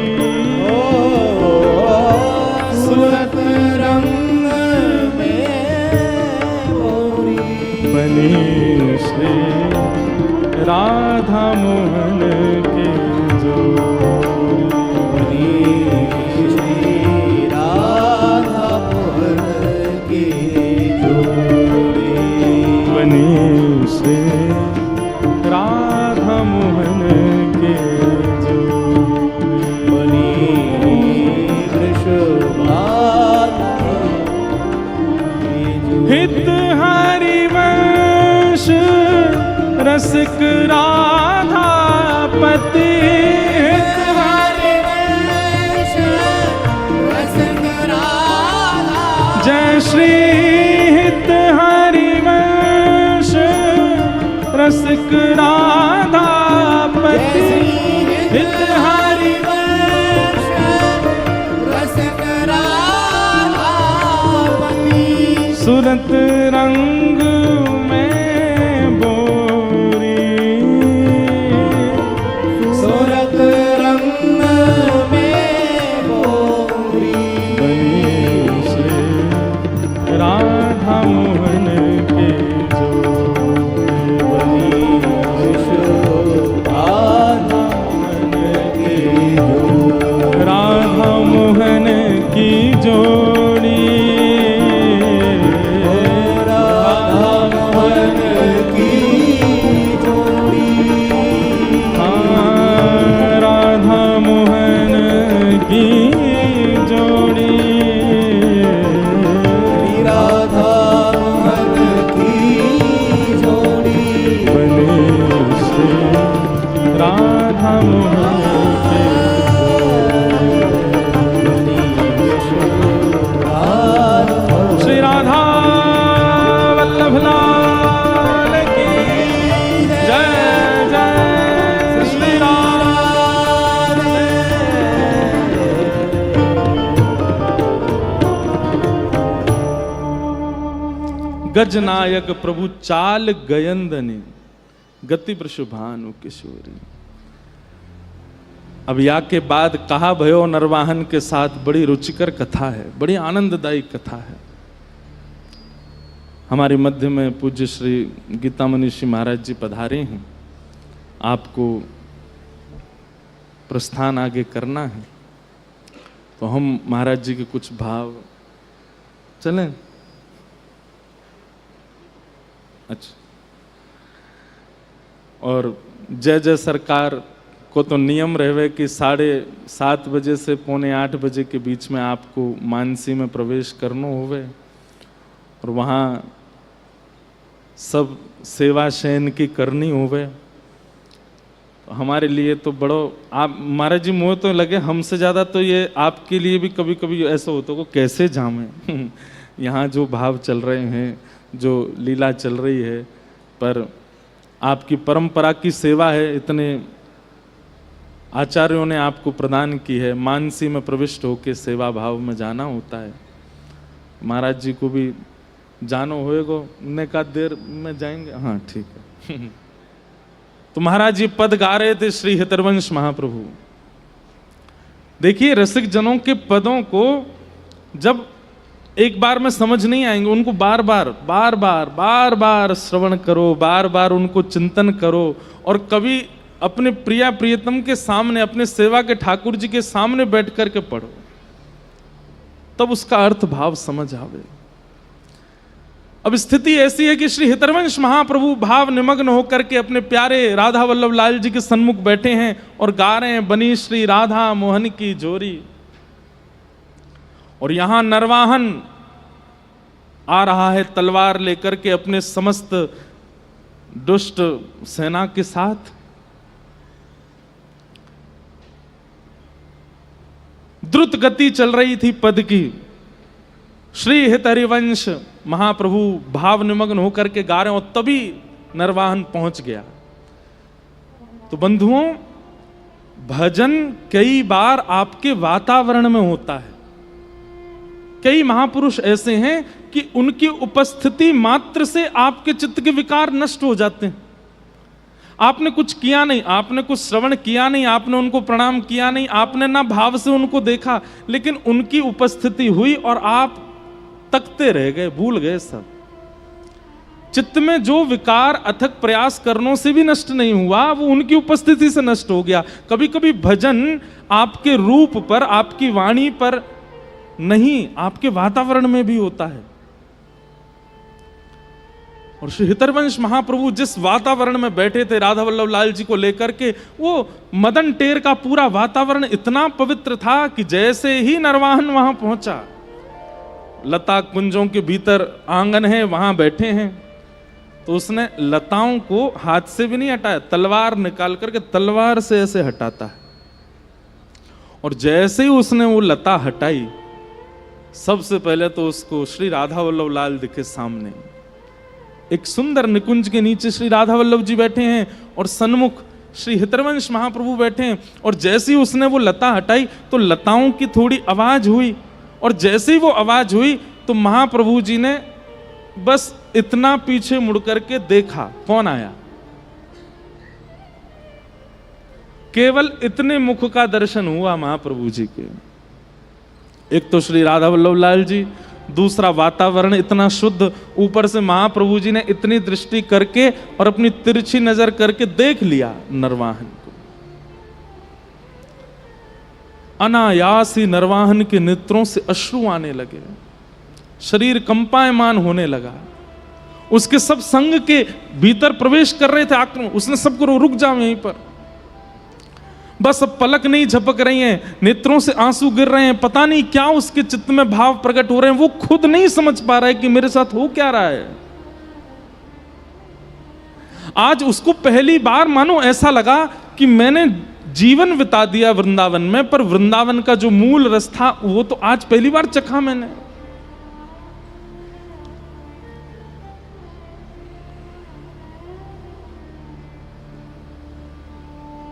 सूरत रंग में बोरी, बनी श्री राधा मोहन के जोरी, बनी श्री राधा मोहन की जोड़ी, बनी श्री राधा मोहन के जोरी, बनी वृषभानु की जोड़ी, हित हरिवंश रसिक राधापति, हित हरिवंश रसिक राधा, जय श्री हित हरिवंश रसिक राधापति, हित हरिवंश रसिक राधापति, सूरत रंग में बोरी, सूरत रंग में बोरी, बनी श्री राधा मोहन के जोरी, बनी वृषभानु की जोड़ी, राधा मोहन की जोड़ी, राधा मोहन की जोड़ी, हाँ, राधा मोहन की जोड़ी, राधा मोहन की जोड़ी, बनी श्री राधा मोहन के श्री राधा वल्लभ लाल की जय, जय श्री राम। गजनायक प्रभु चाल गयंदनी, गति वृषभानु किशोरी। अब या के बाद कहा भयो नरवाहन के साथ बड़ी रुचिकर कथा है, बड़ी आनंददायी कथा है। हमारे मध्य में पूज्य श्री गीता मनीषी महाराज जी पधारे हैं, आपको प्रस्थान आगे करना है, तो हम महाराज जी के कुछ भाव चलें। अच्छा, और जय जय सरकार को तो नियम रहे कि 7:30 बजे से 7:45 बजे के बीच में आपको मानसी में प्रवेश करना होवे, और वहाँ सब सेवा शयन की करनी होवे। तो हमारे लिए तो बड़ो आप महाराज जी मोह तो लगे हमसे ज़्यादा, तो ये आपके लिए भी कभी कभी ऐसा होता हो कैसे जामें यहाँ जो भाव चल रहे हैं, जो लीला चल रही है, पर आपकी परंपरा की सेवा है, इतने आचार्यों ने आपको प्रदान की है, मानसी में प्रविष्ट होकर सेवा भाव में जाना होता है। महाराज जी को भी जानो होएगो, ने का देर में जाएंगे, हाँ ठीक है तो महाराज जी पद गा रहे थे श्री हितरवंश महाप्रभु। देखिए रसिक जनों के पदों को जब एक बार में समझ नहीं आएंगे, उनको बार बार श्रवण करो, बार बार उनको चिंतन करो, और कभी अपने प्रिया प्रियतम के सामने, अपने सेवा के ठाकुर जी के सामने बैठ करके पढ़ो, तब उसका अर्थ भाव समझ आवे। अब स्थिति ऐसी है कि श्री हितरवंश महाप्रभु भाव निमग्न होकर के अपने प्यारे राधा वल्लभ लाल जी के सन्मुख बैठे हैं और गा रहे हैं बनी श्री राधा मोहन की जोरी। और यहां नरवाहन आ रहा है तलवार लेकर के अपने समस्त दुष्ट सेना के साथ। द्रुत गति चल रही थी पद की। श्री हितहरिवंश महाप्रभु भाव निमग्न होकर के गा रहे हैं और तभी नरवाहन पहुंच गया। तो बंधुओं, भजन कई बार आपके वातावरण में होता है। कई महापुरुष ऐसे हैं कि उनकी उपस्थिति मात्र से आपके चित्त के विकार नष्ट हो जाते हैं। आपने कुछ किया नहीं, आपने कुछ श्रवण किया नहीं, आपने उनको प्रणाम किया नहीं, आपने ना भाव से उनको देखा, लेकिन उनकी उपस्थिति हुई और आप तकते रह गए, भूल गए सब। चित्त में जो विकार अथक प्रयास करनों से भी नष्ट नहीं हुआ, वो उनकी उपस्थिति से नष्ट हो गया। कभी कभी भजन आपके रूप पर, आपकी वाणी पर नहीं, आपके वातावरण में भी होता है। और श्री हितरवंश महाप्रभु जिस वातावरण में बैठे थे राधा वल्लभ लाल जी को लेकर के, वो मदन टेर का पूरा वातावरण इतना पवित्र था कि जैसे ही नरवाहन वहां पहुंचा, लता कुंजों के भीतर आंगन है, वहां बैठे हैं, तो उसने लताओं को हाथ से भी नहीं हटाया, तलवार निकाल करके तलवार से ऐसे हटाता है। और जैसे ही उसने वो लता हटाई, सबसे पहले तो उसको श्री राधा वल्लभ लाल दिखे सामने। एक सुंदर निकुंज के नीचे श्री राधा वल्लभ जी बैठे हैं और सन्मुख श्री हितरवंश महाप्रभु बैठे हैं। और जैसे ही उसने वो लता हटाई तो लताओं की थोड़ी आवाज हुई, और जैसे ही वो आवाज हुई तो महाप्रभु जी ने बस इतना पीछे मुड़ करके देखा, कौन आया। केवल इतने मुख का दर्शन हुआ महाप्रभु जी के। एक तो श्री राधा वल्लभ लाल जी, दूसरा वातावरण इतना शुद्ध, ऊपर से महाप्रभु जी ने इतनी दृष्टि करके और अपनी तिरछी नजर करके देख लिया नरवाहन को। अनायास ही नरवाहन के नेत्रों से अश्रु आने लगे, शरीर कंपायमान होने लगा। उसके सब संग के भीतर प्रवेश कर रहे थे आक्रमण, उसने सबको रुक जाओ यहीं पर, बस अब पलक नहीं झपक रही हैं, नेत्रों से आंसू गिर रहे हैं, पता नहीं क्या उसके चित्त में भाव प्रकट हो रहे हैं, वो खुद नहीं समझ पा रहा है कि मेरे साथ हो क्या रहा है। आज उसको पहली बार मानो ऐसा लगा कि मैंने जीवन बिता दिया वृंदावन में, पर वृंदावन का जो मूल रस था वो तो आज पहली बार चखा मैंने।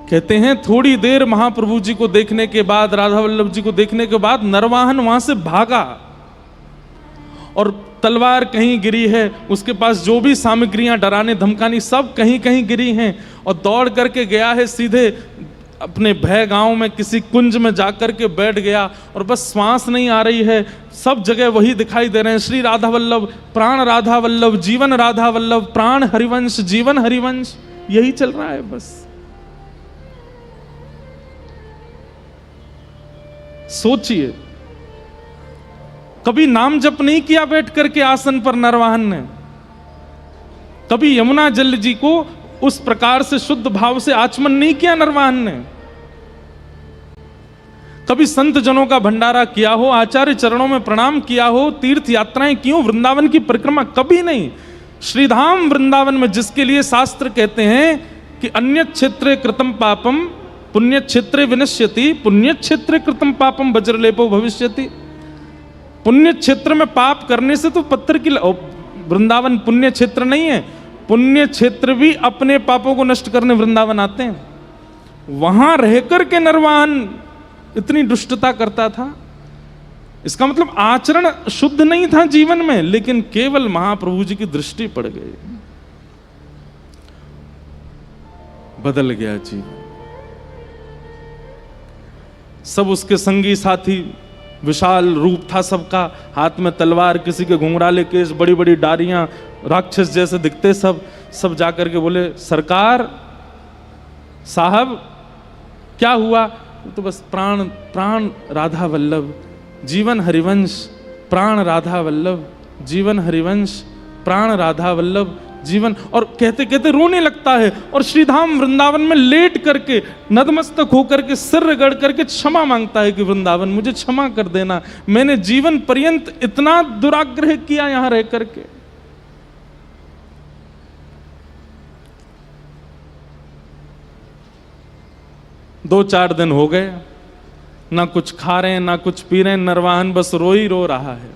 कहते हैं थोड़ी देर महाप्रभु जी को देखने के बाद, राधा वल्लभ जी को देखने के बाद नरवाहन वहां से भागा और तलवार कहीं गिरी है, उसके पास जो भी सामग्रियां डराने धमकानी सब कहीं कहीं गिरी हैं, और दौड़ करके गया है सीधे अपने भय गांव में किसी कुंज में जाकर के बैठ गया, और बस श्वास नहीं आ रही है, सब जगह वही दिखाई दे रहे हैं, श्री राधा वल्लभ, प्राण राधा वल्लभ, जीवन राधा वल्लभ, प्राण हरिवंश, जीवन हरिवंश, यही चल रहा है बस। सोचिए, कभी नाम जप नहीं किया बैठ करके आसन पर नरवाहन ने, कभी यमुना जल जी को उस प्रकार से शुद्ध भाव से आचमन नहीं किया नरवाहन ने, कभी संत जनों का भंडारा किया हो, आचार्य चरणों में प्रणाम किया हो, तीर्थ यात्राएं की हो, वृंदावन की परिक्रमा, कभी नहीं। श्रीधाम वृंदावन में जिसके लिए शास्त्र कहते हैं कि अन्य क्षेत्रे कृतम पापम पुण्य क्षेत्रे विनश्यति, पुण्य क्षेत्रे कृतम पापम वज्रलेपो भविष्यति। पुण्य क्षेत्र में पाप करने से तो पत्थर की, वृंदावन पुण्य क्षेत्र नहीं है, पुण्य क्षेत्र भी अपने पापों को नष्ट करने वृंदावन आते हैं। वहां रहकर के नरवाहन इतनी दुष्टता करता था, इसका मतलब आचरण शुद्ध नहीं था जीवन में, लेकिन केवल महाप्रभु जी की दृष्टि पड़ गई, बदल गया जीवन। सब उसके संगी साथी, विशाल रूप था सबका, हाथ में तलवार, किसी के घुंघराले केस, बड़ी बड़ी डारियां, राक्षस जैसे दिखते सब जाकर के बोले, सरकार साहब क्या हुआ? तो बस प्राण राधा वल्लभ, जीवन हरिवंश, प्राण राधा वल्लभ, जीवन हरिवंश, प्राण राधा वल्लभ, जीवन। और कहते कहते रोने लगता है, और श्रीधाम वृंदावन में लेट करके नतमस्तक होकर के सिर रगड़ करके क्षमा मांगता है कि वृंदावन मुझे क्षमा कर देना, मैंने जीवन पर्यंत इतना दुराग्रह किया यहां रह करके। दो चार दिन हो गए, ना कुछ खा रहे हैं ना कुछ पी रहे हैं, नरवाहन बस रो ही रो रहा है।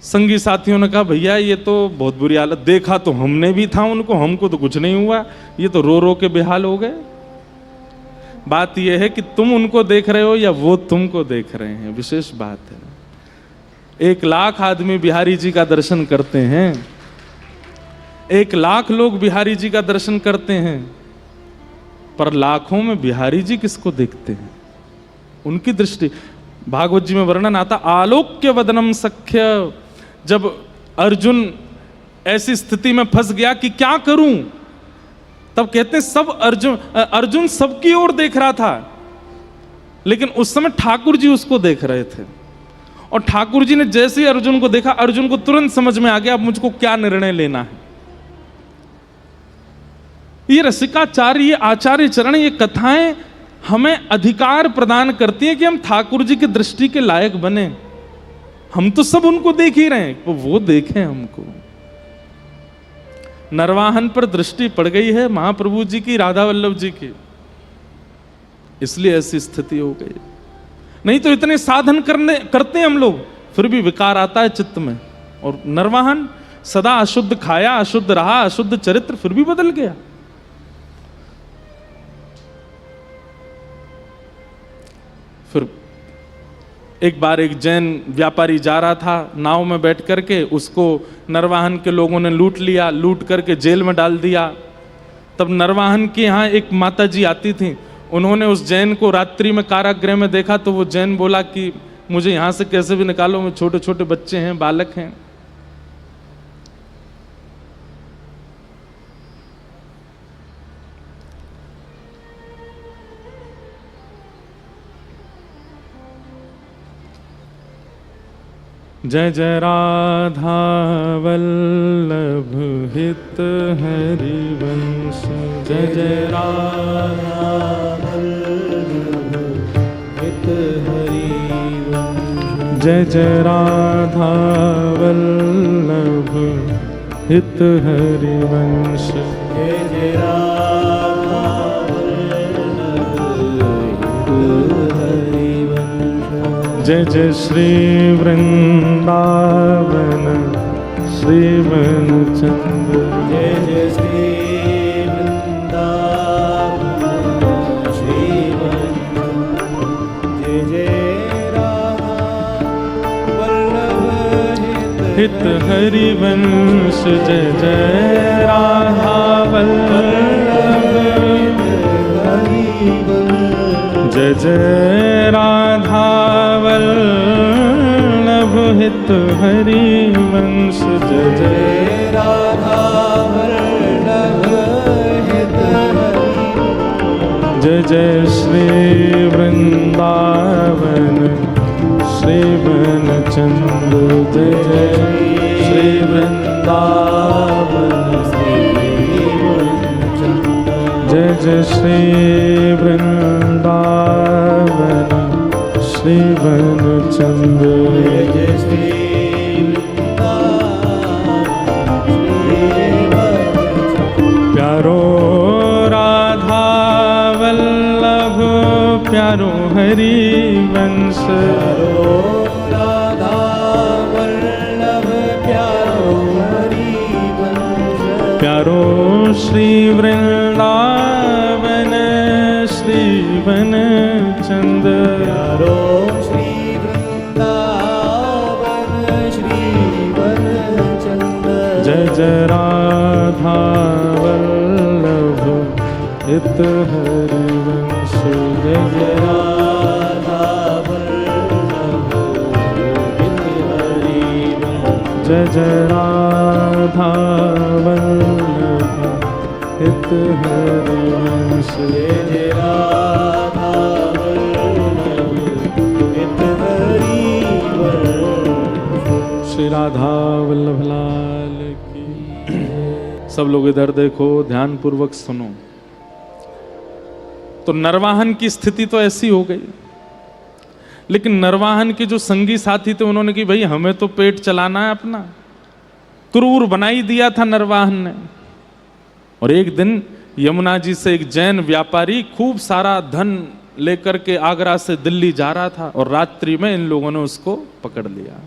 संगी साथियों ने कहा भैया ये तो बहुत बुरी हालत, देखा तो हमने भी था उनको, हमको तो कुछ नहीं हुआ, ये तो रो रो के बेहाल हो गए। बात यह है कि तुम उनको देख रहे हो या वो तुमको देख रहे हैं, विशेष बात है। 1 लाख आदमी बिहारी जी का दर्शन करते हैं, 1,00,000 लोग बिहारी जी का दर्शन करते हैं, पर लाखों में बिहारी जी किसको देखते हैं? उनकी दृष्टि। भागवत जी में वर्णन आता, आलोक्य वदनम सख्य। जब अर्जुन ऐसी स्थिति में फंस गया कि क्या करूं, तब कहते हैं सब अर्जुन सबकी ओर देख रहा था, लेकिन उस समय ठाकुर जी उसको देख रहे थे। और ठाकुर जी ने जैसे ही अर्जुन को देखा, अर्जुन को तुरंत समझ में आ गया अब मुझको क्या निर्णय लेना है। ये रसिकाचार्य, ये आचार्य चरण, ये कथाएं हमें अधिकार प्रदान करती हैं कि हम ठाकुर जी की दृष्टि के लायक बने। हम तो सब उनको देख ही रहे हैं, वो देखें हमको। नरवाहन पर दृष्टि पड़ गई है महाप्रभु जी की, राधा वल्लभ जी की, इसलिए ऐसी स्थिति हो गई। नहीं तो इतने साधन करते हैं हम लोग, फिर भी विकार आता है चित्त में। और नरवाहन सदा अशुद्ध खाया, अशुद्ध रहा, अशुद्ध चरित्र, फिर भी बदल गया। फिर एक बार एक जैन व्यापारी जा रहा था नाव में बैठ करके, उसको नरवाहन के लोगों ने लूट लिया, लूट करके जेल में डाल दिया। तब नरवाहन के यहाँ एक माता जी आती थी, उन्होंने उस जैन को रात्रि में कारागृह में देखा, तो वो जैन बोला कि मुझे यहाँ से कैसे भी निकालो, मैं छोटे छोटे बच्चे हैं, बालक हैं। जय जय राधा वल्लभ हित हरिवंश, जय जय राधा वल्लभ हित हरिवंश, जय जय राधा वल्लभ हित हरिवंश, जय जय राधा वल्लभ हित हरिवंश, जय जय श्री वृंदावन श्रीवन चंद्र, जय जय श्री वृंदावन श्रीवन, जय जय राधा वल्लभ हित हरिवंश, जय जय राधा वल्लभ हित हरिवंश, जय जय राधा वल्लभ हित हरिवंश, जय जय राधा वल्लभ हित हरिवंश, जय जय श्री वृंदावन श्रीवन चंद्र, जय जय श्री वृंदावन श्रीवन चंद्र, जय जय श्री वृंदावन श्रीवन चंद्र, जय जय श्री प्यारो राधा वल्लभ प्यारो हरिवंश, राधा वल्लभ प्यारो हरिवंश, प्यारो श्री वृंदावन श्रीवन चंद्र, प्यारो श्री वृंदावन श्रीवन चंद्र, जय जय राधा वल्लभ हित हरिवंश, जय जय राधा वल्लभ हित हरिवंश, जय जय राधा वल्लभ हित हरिवंश, जय जय राधा वल्लभ हित हरिवंश। श्री राधा वल्लभ लाल की। सब लोग इधर देखो, ध्यान पूर्वक सुनो। तो नरवाहन की स्थिति तो ऐसी हो गई, लेकिन नरवाहन के जो संगी साथी थे उन्होंने कि भाई हमें तो पेट चलाना है अपना, क्रूर बनाई दिया था नरवाहन ने। और एक दिन यमुना जी से एक जैन व्यापारी खूब सारा धन लेकर के आगरा से दिल्ली जा रहा था, और रात्रि में इन लोगों ने उसको पकड़ लिया।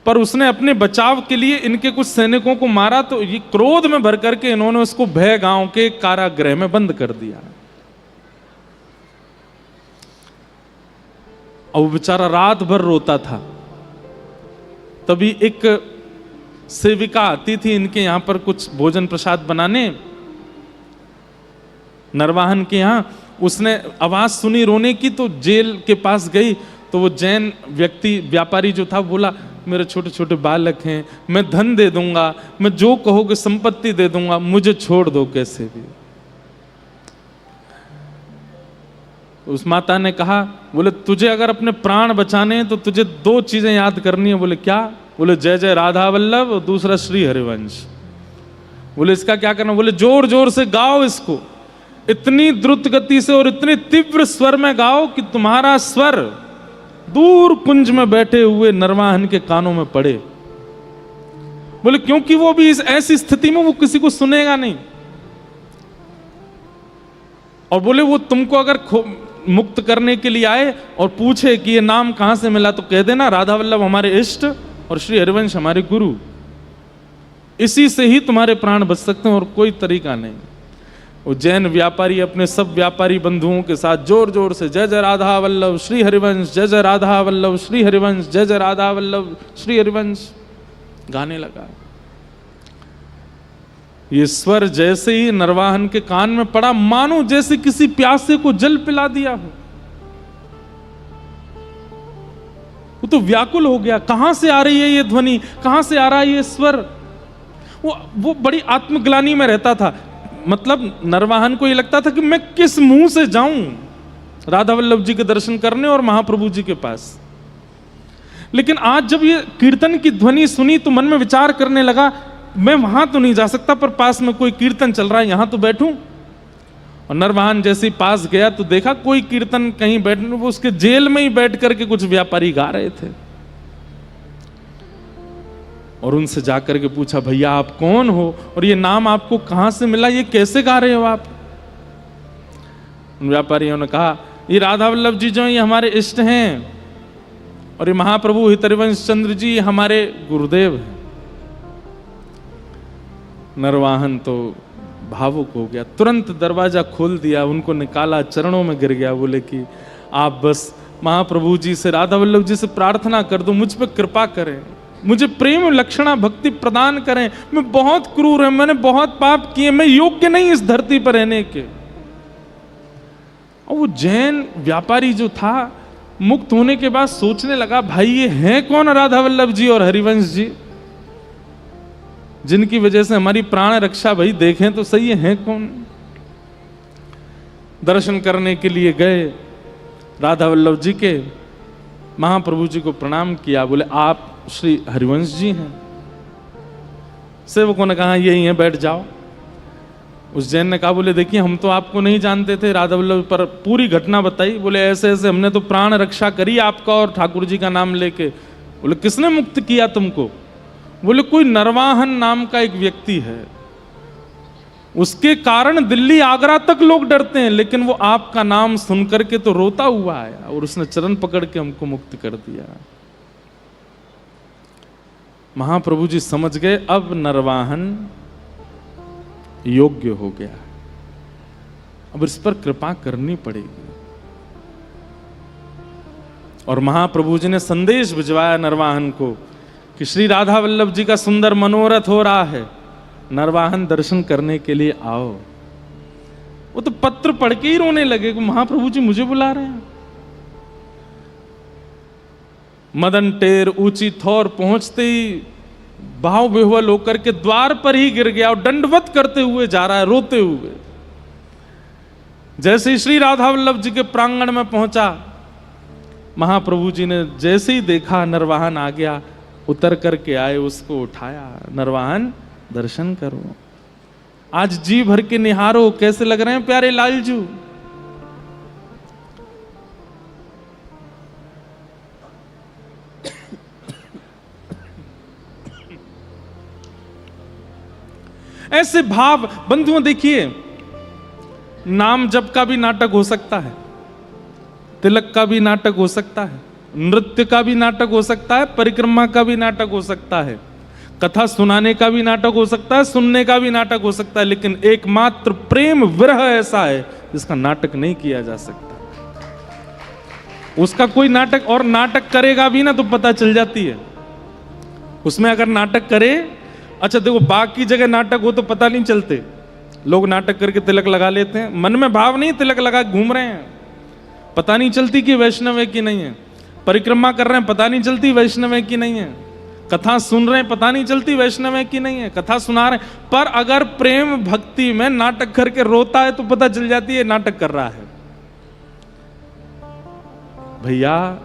पर उसने अपने बचाव के लिए इनके कुछ सैनिकों को मारा, तो ये क्रोध में भर करके इन्होंने उसको भय गांव के कारागृह में बंद कर दिया। और वो बेचारा रात भर रोता था। तभी एक सेविका आती थी इनके यहाँ पर कुछ भोजन प्रसाद बनाने, नरवाहन के यहाँ। उसने आवाज सुनी रोने की तो जेल के पास गई, तो वो जैन व्यक्ति व्यापारी जो था बोला, मेरे छोटे छोटे बालक हैं, मैं धन दे दूंगा, मैं जो कहोगे संपत्ति दे दूंगा, मुझे छोड़ दो कैसे भी। उस माता ने कहा, बोले तुझे अगर अपने प्राण बचाने हैं तो तुझे 2 चीजें याद करनी है। बोले क्या? बोले जय जय राधा वल्लभ और दूसरा श्री हरिवंश। बोले इसका क्या करना? बोले जोर जोर से गाओ इसको, इतनी द्रुत गति से और इतनी तीव्र स्वर में गाओ कि तुम्हारा स्वर दूर कुंज में बैठे हुए नरवाहन के कानों में पड़े। बोले क्योंकि वो भी इस ऐसी स्थिति में वो किसी को सुनेगा नहीं। और बोले वो तुमको अगर मुक्त करने के लिए आए और पूछे कि ये नाम कहां से मिला, तो कह देना राधा वल्लभ हमारे इष्ट और श्री हरिवंश हमारे गुरु, इसी से ही तुम्हारे प्राण बच सकते हैं और कोई तरीका नहीं। वो जैन व्यापारी अपने सब व्यापारी बंधुओं के साथ जोर जोर से जय जय राधा वल्लभ श्री हरिवंश, जय जय राधा वल्लभ श्री हरिवंश, जय जय राधा वल्लभ श्री हरिवंश गाने लगा। ये स्वर जैसे ही नरवाहन के कान में पड़ा, मानो जैसे किसी प्यासे को जल पिला दिया हो। वो तो व्याकुल हो गया, कहां से आ रही है ये ध्वनि, कहां से आ रहा है ये स्वर। वो बड़ी आत्मग्लानि में रहता था। मतलब नरवाहन को ये लगता था कि मैं किस मुंह से जाऊं राधा वल्लभ जी के दर्शन करने और महाप्रभु जी के पास। लेकिन आज जब ये कीर्तन की ध्वनि सुनी तो मन में विचार करने लगा, मैं वहां तो नहीं जा सकता, पर पास में कोई कीर्तन चल रहा है, यहां तो बैठूं। और नरवाहन जैसे ही पास गया तो देखा कोई कीर्तन कहीं बैठने, वो उसके जेल में ही बैठ करके कुछ व्यापारी गा रहे थे। और उनसे जाकर के पूछा, भैया आप कौन हो और ये नाम आपको कहां से मिला, ये कैसे गा रहे हो आप? उन व्यापारियों ने कहा, ये राधा वल्लभ जी जो ये हमारे इष्ट हैं और ये महाप्रभु हितरिवंश चंद्र जी हमारे गुरुदेव हैं। नरवाहन तो भावुक हो गया, तुरंत दरवाजा खोल दिया, उनको निकाला, चरणों में गिर गया। बोले कि आप बस महाप्रभु जी से, राधा वल्लभ जी से प्रार्थना कर दो, मुझ पर कृपा करें, मुझे प्रेम लक्षणा भक्ति प्रदान करें। मैं बहुत क्रूर हूं, मैंने बहुत पाप किए, मैं योग्य नहीं इस धरती पर रहने के। और वो जैन व्यापारी जो था मुक्त होने के बाद सोचने लगा, भाई ये हैं कौन राधा वल्लभ जी और हरिवंश जी, जिनकी वजह से हमारी प्राण रक्षा, भाई देखें तो सही है कौन। दर्शन करने के लिए गए राधा वल्लभ जी के, महाप्रभु जी को प्रणाम किया। बोले आप श्री हरिवंश जी हैं? सेवकों ने कहा यही है, बैठ जाओ। उस जैन ने कहा, बोले देखिए हम तो आपको नहीं जानते थे राधा वल्लभ, पर पूरी घटना बताई। बोले ऐसे ऐसे हमने तो प्राण रक्षा करी आपका और ठाकुर जी का नाम लेके। बोले किसने मुक्त किया तुमको? बोले कोई नरवाहन नाम का एक व्यक्ति है, उसके कारण दिल्ली आगरा तक लोग डरते हैं, लेकिन वो आपका नाम सुन करके तो रोता हुआ आया और उसने चरण पकड़ के हमको मुक्त कर दिया। महाप्रभु जी समझ गए अब नरवाहन योग्य हो गया, अब इस पर कृपा करनी पड़ेगी। और महाप्रभु जी ने संदेश भिजवाया नरवाहन को कि श्री राधा वल्लभ जी का सुंदर मनोरथ हो रहा है, नरवाहन दर्शन करने के लिए आओ। वो तो पत्र पढ़ के ही रोने लगे कि महाप्रभु जी मुझे बुला रहे हैं। मदन टेर ऊंची थौर पहुंचते ही भाव विह्वल होकर के द्वार पर ही गिर गया और दंडवत करते हुए जा रहा है, रोते हुए। जैसे ही श्री राधा वल्लभ जी के प्रांगण में पहुंचा, महाप्रभु जी ने जैसे ही देखा नरवाहन आ गया, उतर करके आए, उसको उठाया, नरवाहन दर्शन करो, आज जी भर के निहारो, कैसे लग रहे हैं प्यारे लालजू। ऐसे भाव बंधुओं, देखिए नाम जप का भी नाटक हो सकता है, तिलक का भी नाटक हो सकता है, नृत्य का भी नाटक हो सकता है, परिक्रमा का भी नाटक हो सकता है, कथा सुनाने का भी नाटक हो सकता है, सुनने का भी नाटक हो सकता है, लेकिन एकमात्र प्रेम विरह ऐसा है जिसका नाटक नहीं किया जा सकता। उसका कोई नाटक, और नाटक करेगा भी ना तो पता चल जाती है। उसमें अगर नाटक करे अच्छा देखो, बाकी जगह नाटक हो तो पता नहीं चलते, लोग नाटक करके तिलक लगा लेते हैं, मन में भाव नहीं, तिलक लगा घूम रहे हैं, पता नहीं चलती कि वैष्णव है कि नहीं है। परिक्रमा कर रहे हैं, पता नहीं चलती वैष्णव है कि नहीं है। कथा सुन रहे हैं, पता नहीं चलती वैष्णव है कि नहीं है। कथा सुना रहे हैं, पर अगर प्रेम भक्ति में नाटक करके रोता है तो पता चल जाती है नाटक कर रहा है। भैया,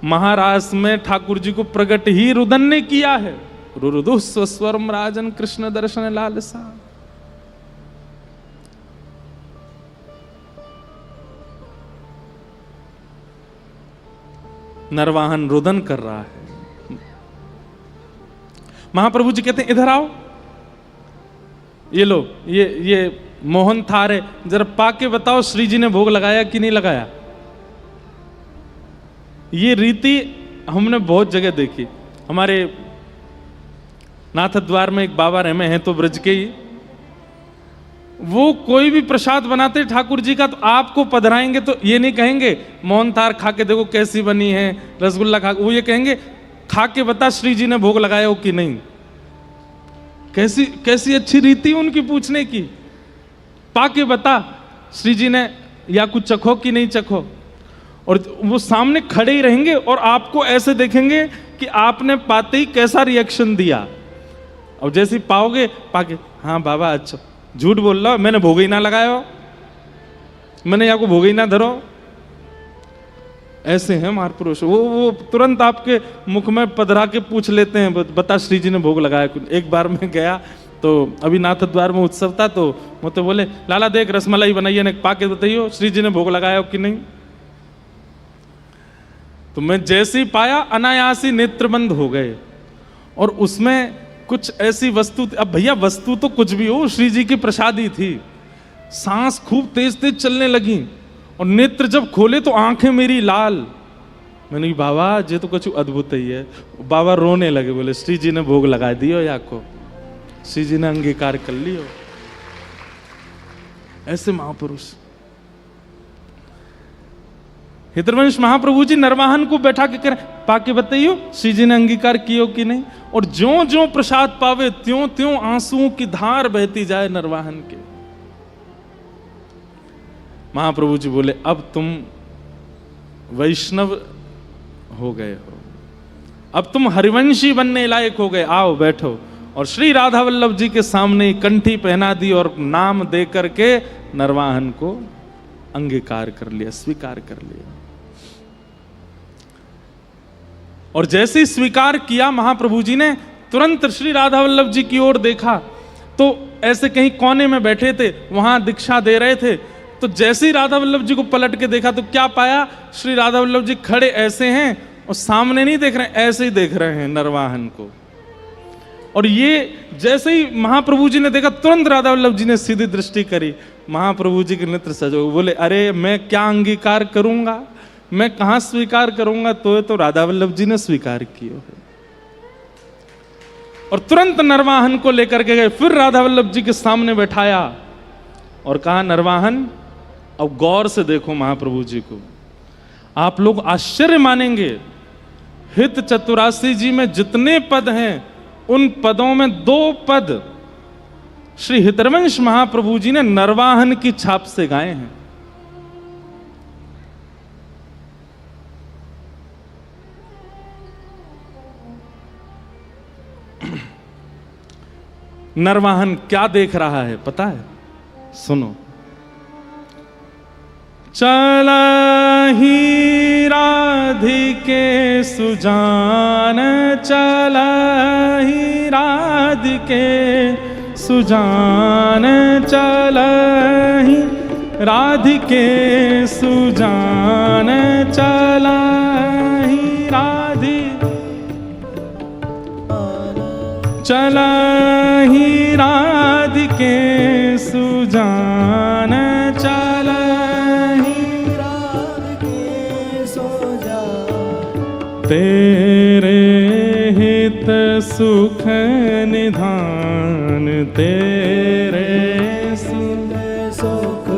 महाराष्ट्र में ठाकुर जी को प्रकट ही रुदन ने किया है। रुरुदु स्वस्वरम राजन कृष्ण दर्शन लालसा। नरवाहन रुदन कर रहा है। महाप्रभु जी कहते हैं इधर आओ, ये लो, ये मोहन थार है, जरा पाके बताओ श्री जी ने भोग लगाया कि नहीं लगाया। ये रीति हमने बहुत जगह देखी। हमारे नाथ द्वार में एक बाबा रहमे हैं तो ब्रज के ही, वो कोई भी प्रसाद बनाते ठाकुर जी का तो आपको पधराएंगे तो ये नहीं कहेंगे मोहन थार खा के देखो कैसी बनी है, रसगुल्ला खा, वो ये कहेंगे खा के बता श्री जी ने भोग लगाया हो कि नहीं। कैसी कैसी अच्छी रीति उनकी पूछने की, पाके बता श्री जी ने या कुछ चखो कि नहीं चखो। और वो सामने खड़े ही रहेंगे और आपको ऐसे देखेंगे कि आपने पाते ही कैसा रिएक्शन दिया। और जैसे पाओगे पाके, हाँ बाबा अच्छा, झूठ बोल रहा, मैंने भोग ही ना लगाया हो, मैंने यहाँ को भोग ही ना धरो। ऐसे हैं महापुरुष, वो तुरंत आपके मुख में पधरा के पूछ लेते हैं बता श्री जी ने भोग लगाया। एक बार मैं गया तो अभी नाथ द्वार में उत्सव था, तो मुझे बोले लाला देख रसमलाई बनाइए ने, पाके बताइयो श्री जी ने भोग लगाया हो कि नहीं। तो मैं जैसे ही पाया अनायास ही नेत्र बंद हो गए। और उसमें कुछ ऐसी वस्तु, अब भैया वस्तु तो कुछ भी हो, श्री जी की प्रसादी थी। सांस खूब तेज तेज चलने लगी और नेत्र जब खोले तो आंखें मेरी लाल। मैंने कहा बाबा ये तो कुछ अद्भुत ही है। बाबा रोने लगे, बोले श्री जी ने भोग लगा दियो या को, श्री जी ने अंगीकार कर लियो। ऐसे महापुरुष। हितवंश महाप्रभु जी नरवाहन को बैठा के करें, पाके बताइयो श्री जी ने अंगीकार कियो कि नहीं। और ज्यों ज्यों प्रसाद पावे त्यों त्यों आंसुओं की धार बहती जाए नरवाहन के। महाप्रभु जी बोले अब तुम वैष्णव हो गए हो, अब तुम हरिवंशी बनने लायक हो गए, आओ बैठो। और श्री राधा वल्लभ जी के सामने कंठी पहना दी और नाम दे करके नरवाहन को अंगीकार कर लिया, स्वीकार कर लिया। और जैसे ही स्वीकार किया, महाप्रभु जी ने तुरंत श्री राधा वल्लभ जी की ओर देखा तो ऐसे कहीं कोने में बैठे थे, वहां दीक्षा दे रहे थे। तो जैसे ही राधा वल्लभ जी को पलट के देखा तो क्या पाया, श्री राधा वल्लभ जी खड़े ऐसे हैं और सामने नहीं देख रहे हैं, ऐसे ही देख रहे हैं नरवाहन को। और ये जैसे ही महाप्रभु जी ने देखा, तुरंत राधा वल्लभ जी ने सीधी दृष्टि करी। महाप्रभु जी के नेत्र सजो, बोले अरे मैं क्या अंगीकार करूंगा, मैं कहां स्वीकार करूंगा, तो राधा वल्लभ जी ने स्वीकार किया है। और तुरंत नरवाहन को लेकर के गए, फिर राधा वल्लभ जी के सामने बैठाया और कहा नरवाहन अब गौर से देखो महाप्रभु जी को, आप लोग आश्चर्य मानेंगे, हित चतुरासी जी में जितने पद हैं उन पदों में 2 पद श्री हितवंश महाप्रभु जी ने नरवाहन की छाप से गाए हैं। नरवाहन क्या देख रहा है पता है, सुनो। चला ही राधिके सुजान, चला ही राधिके सुजान, चला ही राधिके सुजान, चला ही राधि, चला ही राधिके सुजान, चला तेरे हित सुख निधान, तेरे सुख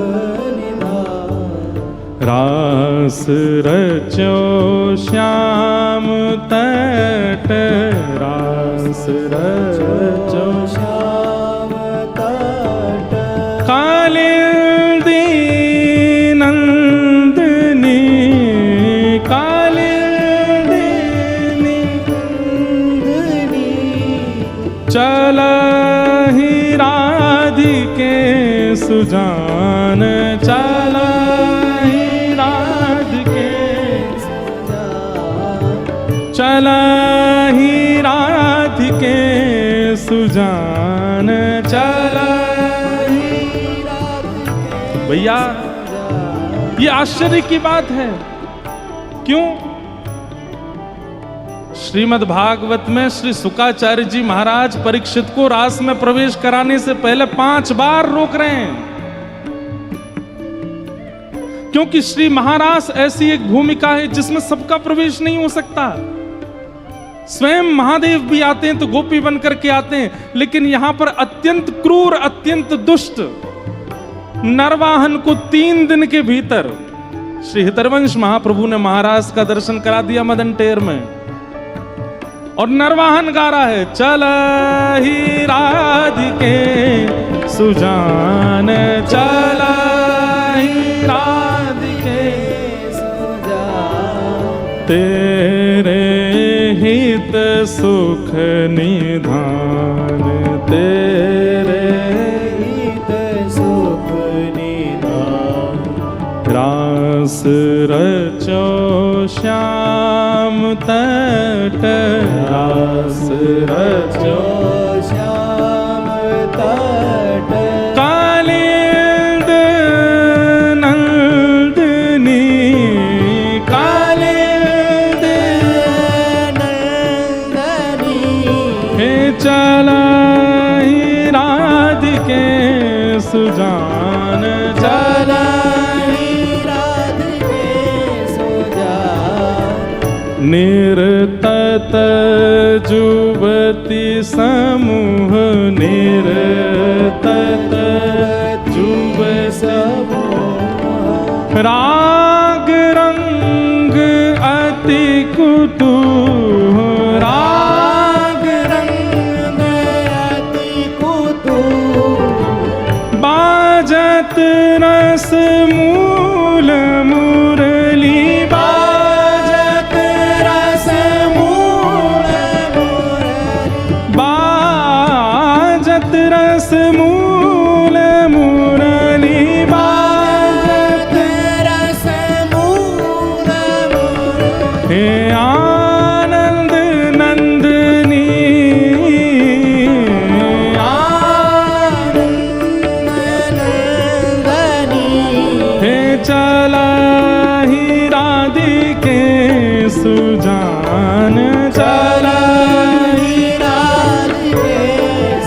निधान, रास रचो श्याम तट, रास रचो श्याम तट कालिंदी नंदिनी कालिंदी नंदिनी चलहि राधिके सुजान चलहि राधिके चलहि राधिके सुजान चलहि भैया ये आश्चर्य की बात है। क्यों? श्रीमद् भागवत में श्री शुकाचार्य जी महाराज परीक्षित को रास में प्रवेश कराने से पहले 5 बार रोक रहे हैं, क्योंकि श्री महारास ऐसी एक भूमिका है जिसमें सबका प्रवेश नहीं हो सकता। स्वयं महादेव भी आते हैं तो गोपी बन करके आते हैं, लेकिन यहां पर अत्यंत क्रूर अत्यंत दुष्ट नरवाहन को 3 दिन के भीतर श्री हितरवंश महाप्रभु ने महाराज का दर्शन करा दिया मदन टेर में। और नरवाहन गा रहा है चलहि राधिके सुजान चलहि राधिके तेरे हित सुख निधान तेरे हित सुख निधान रास रचो श्याम तट रास रचो श्याम तट कालिंद नंदिनी कालिंद नंदिनी हे चलहि राधिके सुजान चलहि राधिके सुजान निरतत जुवती समूह निरतत जुव समूह राग रंग अति कुतूह राग रंग अति कुतूह बाजत रस मूल मुरली बाजत रस मूल बाजत रस मूल मुरली बाजत रस मूल हे आनंद नंदिनी नंदनी हे चलहि राधिके सुजान चलहि राधिके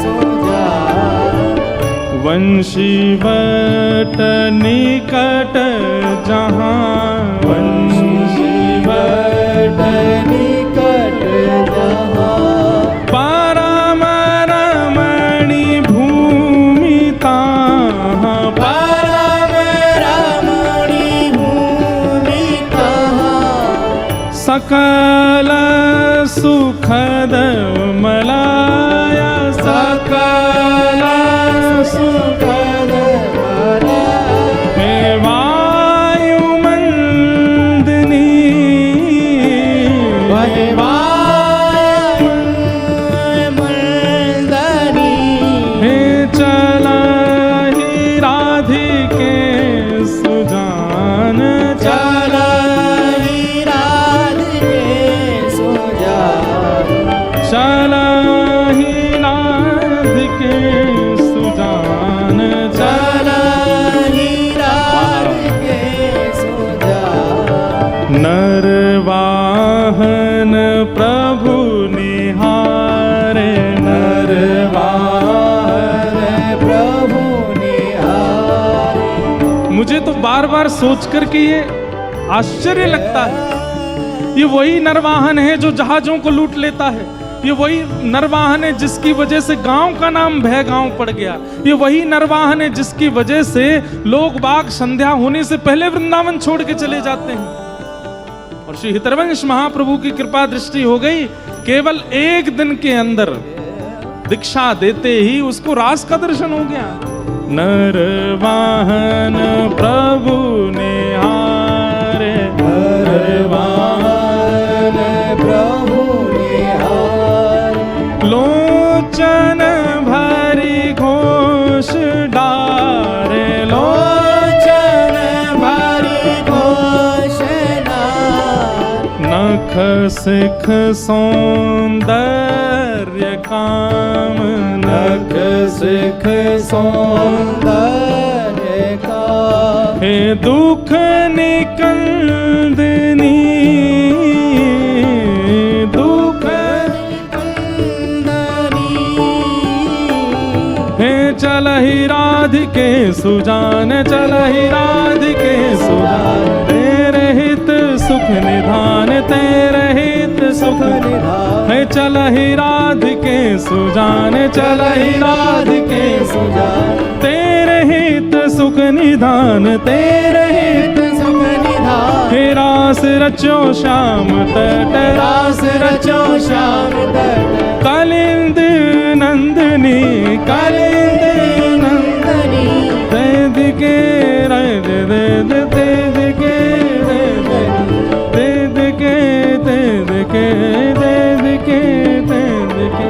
सुजान वंशीवट निकट जहाँ वंशीवट निकट जहाँ परम रमणी भूमि ताहाँ परम रमणी भूमि कहाँ सकल सुखद मलाया सकल सुखद हे वायुमंदिनी वै वायुमंदिनी हे चलहि राधिके सुजान चलहि राधिके सुजान चलहि राधिके सुजान चलहि राधिके सुजान नरवाहन प्रभु निहारे नरवाहन प्रभु निहारे मुझे तो बार बार सोच करके ये आश्चर्य लगता है, ये वही नरवाहन है जो जहाजों को लूट लेता है, ये वही नरवाहन है जिसकी वजह से गांव का नाम भय गांव पड़ गया, ये वही नरवाहन है जिसकी वजह से लोग बाग संध्या होने से पहले वृंदावन छोड़ के चले जाते हैं। और श्री हितरवंश महाप्रभु की कृपा दृष्टि हो गई केवल एक दिन के अंदर दीक्षा देते ही उसको रास का दर्शन हो गया। नरवाहन प्रभु निहारे, नरवाहन प्रभु निहारे, लोचन भरी घोष डारे, लोचन भरी घोष डारे, नख सिख सौंदर्य काम, नख सिख सौंदर्य का, हे दुख निकंदनी, दुख निकंदनी, हे चलहि राधिके सुजान, चलहि राधिके सुजान, तेरे हित सुख निधान, तेरे हित सुख निधान, हे चलहि राधिके सुजान, चलहि राधिके सुजान, तेरे हित सुख निधान, तेरे हित सुख निधान, हे रास रचो श्याम तट, रास रचो श्याम तट, कालिंद नंदनी, कालिंद नंदनी, तेज के रज तेज, तेज के तेज के, तेज के, तेज के, तेज के,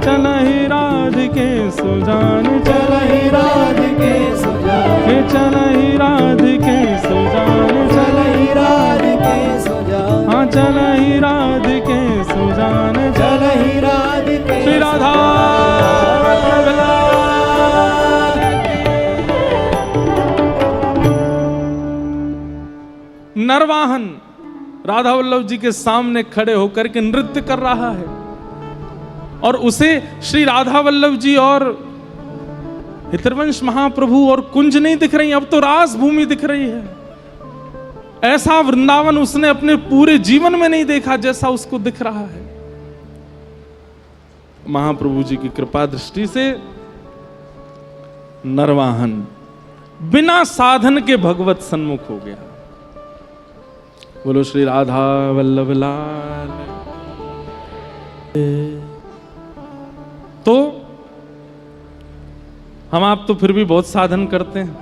चलहि राधिके सुजान, चलहि राधिके सुजान, हे चलहि राधिके सुजान, चलहि राधिके सुजान, हाँ चलहि राधिके सुजान, चलहि राधिके श्री राधा नरवाहन राधा वल्लभ जी के सामने खड़े होकर के नृत्य कर रहा है और उसे श्री राधा वल्लभ जी और हितवंश महाप्रभु और कुंज नहीं दिख रही, अब तो रास भूमि दिख रही है। ऐसा वृंदावन उसने अपने पूरे जीवन में नहीं देखा जैसा उसको दिख रहा है। महाप्रभु जी की कृपा दृष्टि से नरवाहन बिना साधन के भगवत सन्मुख हो गया। बोलो श्री राधा वल्लभ लाल। तो हम आप तो फिर भी बहुत साधन करते हैं,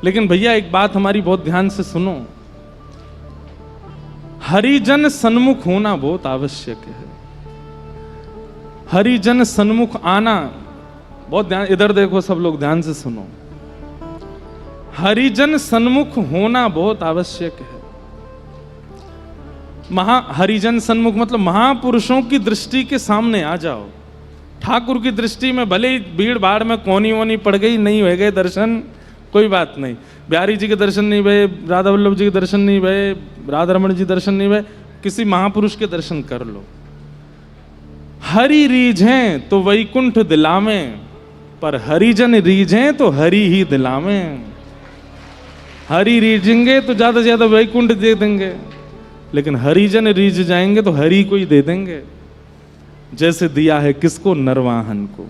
लेकिन भैया एक बात हमारी बहुत ध्यान से सुनो, हरिजन सन्मुख होना बहुत आवश्यक है। हरिजन सन्मुख आना बहुत ध्यान, इधर देखो सब लोग ध्यान से सुनो, हरिजन सन्मुख होना बहुत आवश्यक है। हरिजन सन्मुख मतलब महापुरुषों की दृष्टि के सामने आ जाओ। ठाकुर की दृष्टि में भले ही भीड़ भाड़ में कोनी वोनी पड़ गई, नहीं हो गए दर्शन, कोई बात नहीं। बिहारी जी के दर्शन नहीं भये, राधा वल्लभ जी के दर्शन नहीं भये, राधा रमण जी दर्शन नहीं भये, किसी महापुरुष के दर्शन कर लो। हरि रीझें तो वैकुंठ दिलावें, पर हरिजन रीझें तो हरि ही दिलावें। हरि रीझेंगे तो ज्यादा से ज्यादा वैकुंठ दे देंगे, लेकिन हरिजन रीझ जाएंगे तो हरि को ही दे देंगे, जैसे दिया है किसको, नरवाहन को।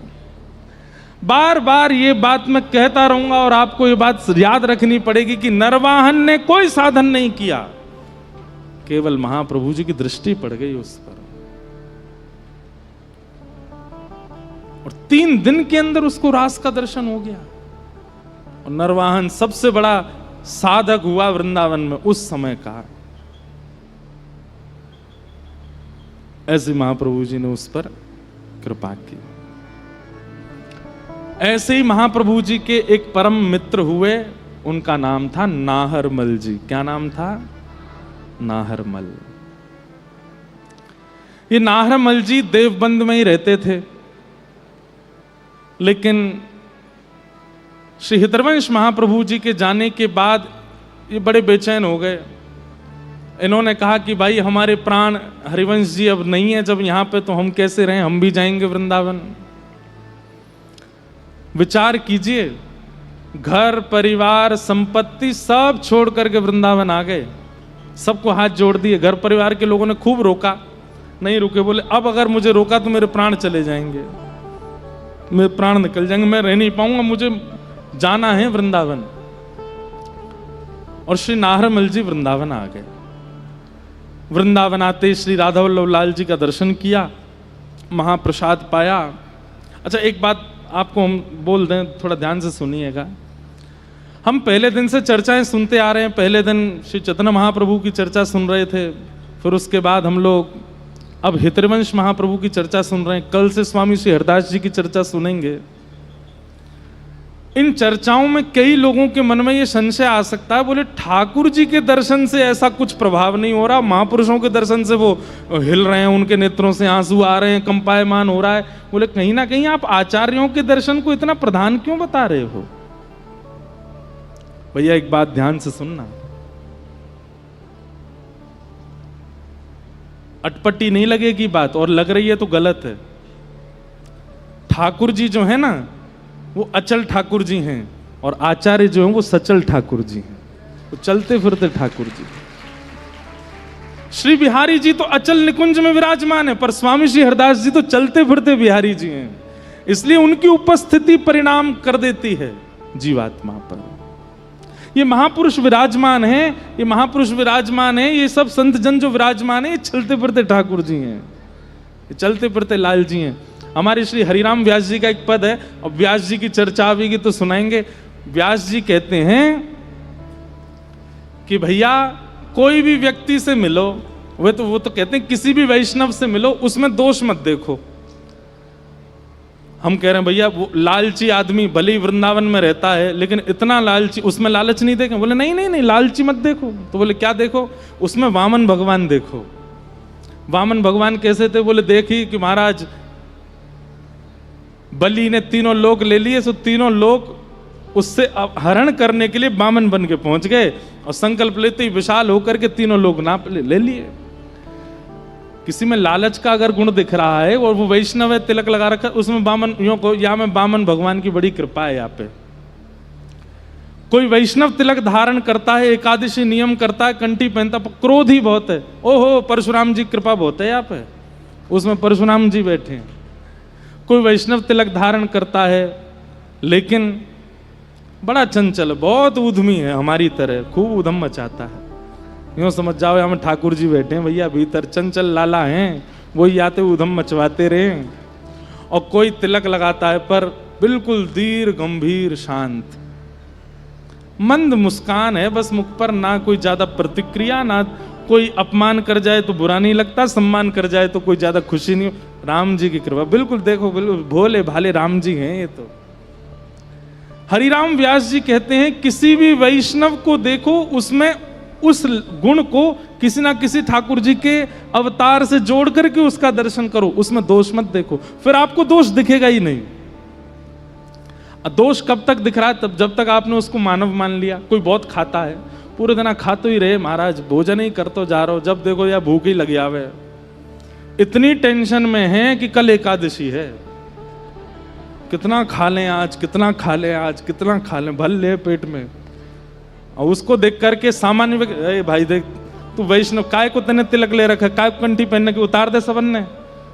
बार बार ये बात मैं कहता रहूंगा और आपको ये बात याद रखनी पड़ेगी कि नरवाहन ने कोई साधन नहीं किया, केवल महाप्रभु जी की दृष्टि पड़ गई उस पर, और 3 दिन के अंदर उसको रास का दर्शन हो गया। और नरवाहन सबसे बड़ा साधक हुआ वृंदावन में उस समय का। ऐसे महाप्रभु जी ने उस पर कृपा की। ऐसे ही महाप्रभु जी के एक परम मित्र हुए, उनका नाम था नाहरमल जी। क्या नाम था? नाहरमल। ये नाहरमल जी देवबंद में ही रहते थे, लेकिन श्री हितवंश महाप्रभु जी के जाने के बाद ये बड़े बेचैन हो गए। इन्होंने कहा कि भाई हमारे प्राण हरिवंश जी अब नहीं है जब यहाँ पे, तो हम कैसे रहें, हम भी जाएंगे वृंदावन। विचार कीजिए, घर परिवार संपत्ति सब छोड़ करके वृंदावन आ गए, सबको हाथ जोड़ दिए। घर परिवार के लोगों ने खूब रोका, नहीं रुके, बोले अब अगर मुझे रोका तो मेरे प्राण चले जाएंगे, मेरे प्राण निकल जाएंगे, मैं रह नहीं पाऊंगा, मुझे जाना है वृंदावन। और श्री नाहरमल जी वृंदावन आ गए। वृंदावन आते श्री राधा वल्लभ लाल जी का दर्शन किया, महाप्रसाद पाया। अच्छा, एक बात आपको हम बोल दें, थोड़ा ध्यान से सुनिएगा। हम पहले दिन से चर्चाएं सुनते आ रहे हैं। पहले दिन श्री चैतन्य महाप्रभु की चर्चा सुन रहे थे, फिर उसके बाद हम लोग अब हितवंश महाप्रभु की चर्चा सुन रहे हैं। कल से स्वामी श्री हरदास जी की चर्चा सुनेंगे। इन चर्चाओं में कई लोगों के मन में ये संशय आ सकता है, बोले ठाकुर जी के दर्शन से ऐसा कुछ प्रभाव नहीं हो रहा, महापुरुषों के दर्शन से वो हिल रहे हैं, उनके नेत्रों से आंसू आ रहे हैं, कंपायमान हो रहा है। बोले कहीं ना कहीं आप आचार्यों के दर्शन को इतना प्रधान क्यों बता रहे हो? भैया एक बात ध्यान से सुनना, अटपटी नहीं लगेगी बात, और लग रही है तो गलत है। ठाकुर जी जो है ना, वो अचल ठाकुर जी हैं, और आचार्य जो हैं वो सचल ठाकुर जी हैं, वो चलते फिरते ठाकुर जी। श्री बिहारी जी तो अचल निकुंज में विराजमान है, पर स्वामी श्री हरदास जी तो चलते फिरते बिहारी जी हैं। इसलिए उनकी उपस्थिति परिणाम कर देती है जीवात्मा पर। ये महापुरुष विराजमान है, ये महापुरुष विराजमान है, ये सब संत जन जो विराजमान है, ये चलते फिरते ठाकुर जी हैं, ये चलते फिरते लाल जी हैं। हमारे श्री हरिराम व्यास जी का एक पद है, और व्यास जी की चर्चा आवेगी तो सुनाएंगे। व्यास जी कहते हैं कि भैया कोई भी व्यक्ति से मिलो, वो तो कहते हैं किसी भी वैष्णव से मिलो, उसमें दोष मत देखो। हम कह रहे हैं भैया वो लालची आदमी भले ही वृंदावन में रहता है, लेकिन इतना लालची, उसमें लालच नहीं देखें। बोले नहीं नहीं नहीं, लालची मत देखो। तो बोले क्या देखो? उसमें वामन भगवान देखो। वामन भगवान कैसे थे? बोले देखी कि महाराज बलि ने तीनों लोक ले लिए, सो तीनों लोक उससे हरण करने के लिए वामन बन के पहुंच गए, और संकल्प लेते ही विशाल होकर के तीनों लोग नाप ले लिए। किसी में लालच का अगर गुण दिख रहा है और वो वैष्णव है, तिलक लगा रखा है, उसमें वामन यो को या में वामन भगवान की बड़ी कृपा है। यहाँ पे कोई वैष्णव तिलक धारण करता है, एकादशी नियम करता है, कंठी पहनता, क्रोध ही बहुत है। ओहो परशुराम जी कृपा बहुत है यहाँ पे, उसमें परशुराम जी बैठे हैं। कोई वैष्णव तिलक धारण करता है लेकिन बड़ा चंचल, बहुत उद्यमी है, हमारी तरह खूब उधम मचाता है। यूँ समझ जाओ यहाँ में ठाकुर जी बैठे हैं भैया, भीतर चंचल लाला हैं, वही आते उधम मचवाते रहे। और कोई तिलक लगाता है पर बिल्कुल धीर गंभीर शांत, मंद मुस्कान है बस मुख पर, ना कोई ज्यादा प्रतिक्रिया, ना कोई अपमान कर जाए तो बुरा नहीं लगता, सम्मान कर जाए तो कोई ज्यादा खुशी नहीं। राम जी की कृपा, बिल्कुल देखो बिल्कुल भोले भाले राम जी हैं ये तो। हरिराम व्यास जी कहते हैं किसी भी वैष्णव को देखो, उसमें उस गुण को किसी ना किसी ठाकुर जी के अवतार से जोड़ करके उसका दर्शन करो, उसमें दोष मत देखो, फिर आपको दोष दिखेगा ही नहीं। दोष कब तक दिख रहा है? तब जब तक आपने उसको मानव मान लिया। कोई बहुत खाता है, पूरे दिन खाते ही रहे महाराज, भोजन ही करते जा रहे हो, जब देखो या भूख ही लगी आवे, इतनी टेंशन में है कि कल एकादशी है, कितना खा लें आज, कितना खा लें आज, कितना खा लें, भल ले पेट में। और उसको देख करके सामान्य भाई देख तू वैष्णव, काय को तने तिलक ले रखा, काय को कंठी पहनने की उतार दे सबन ने,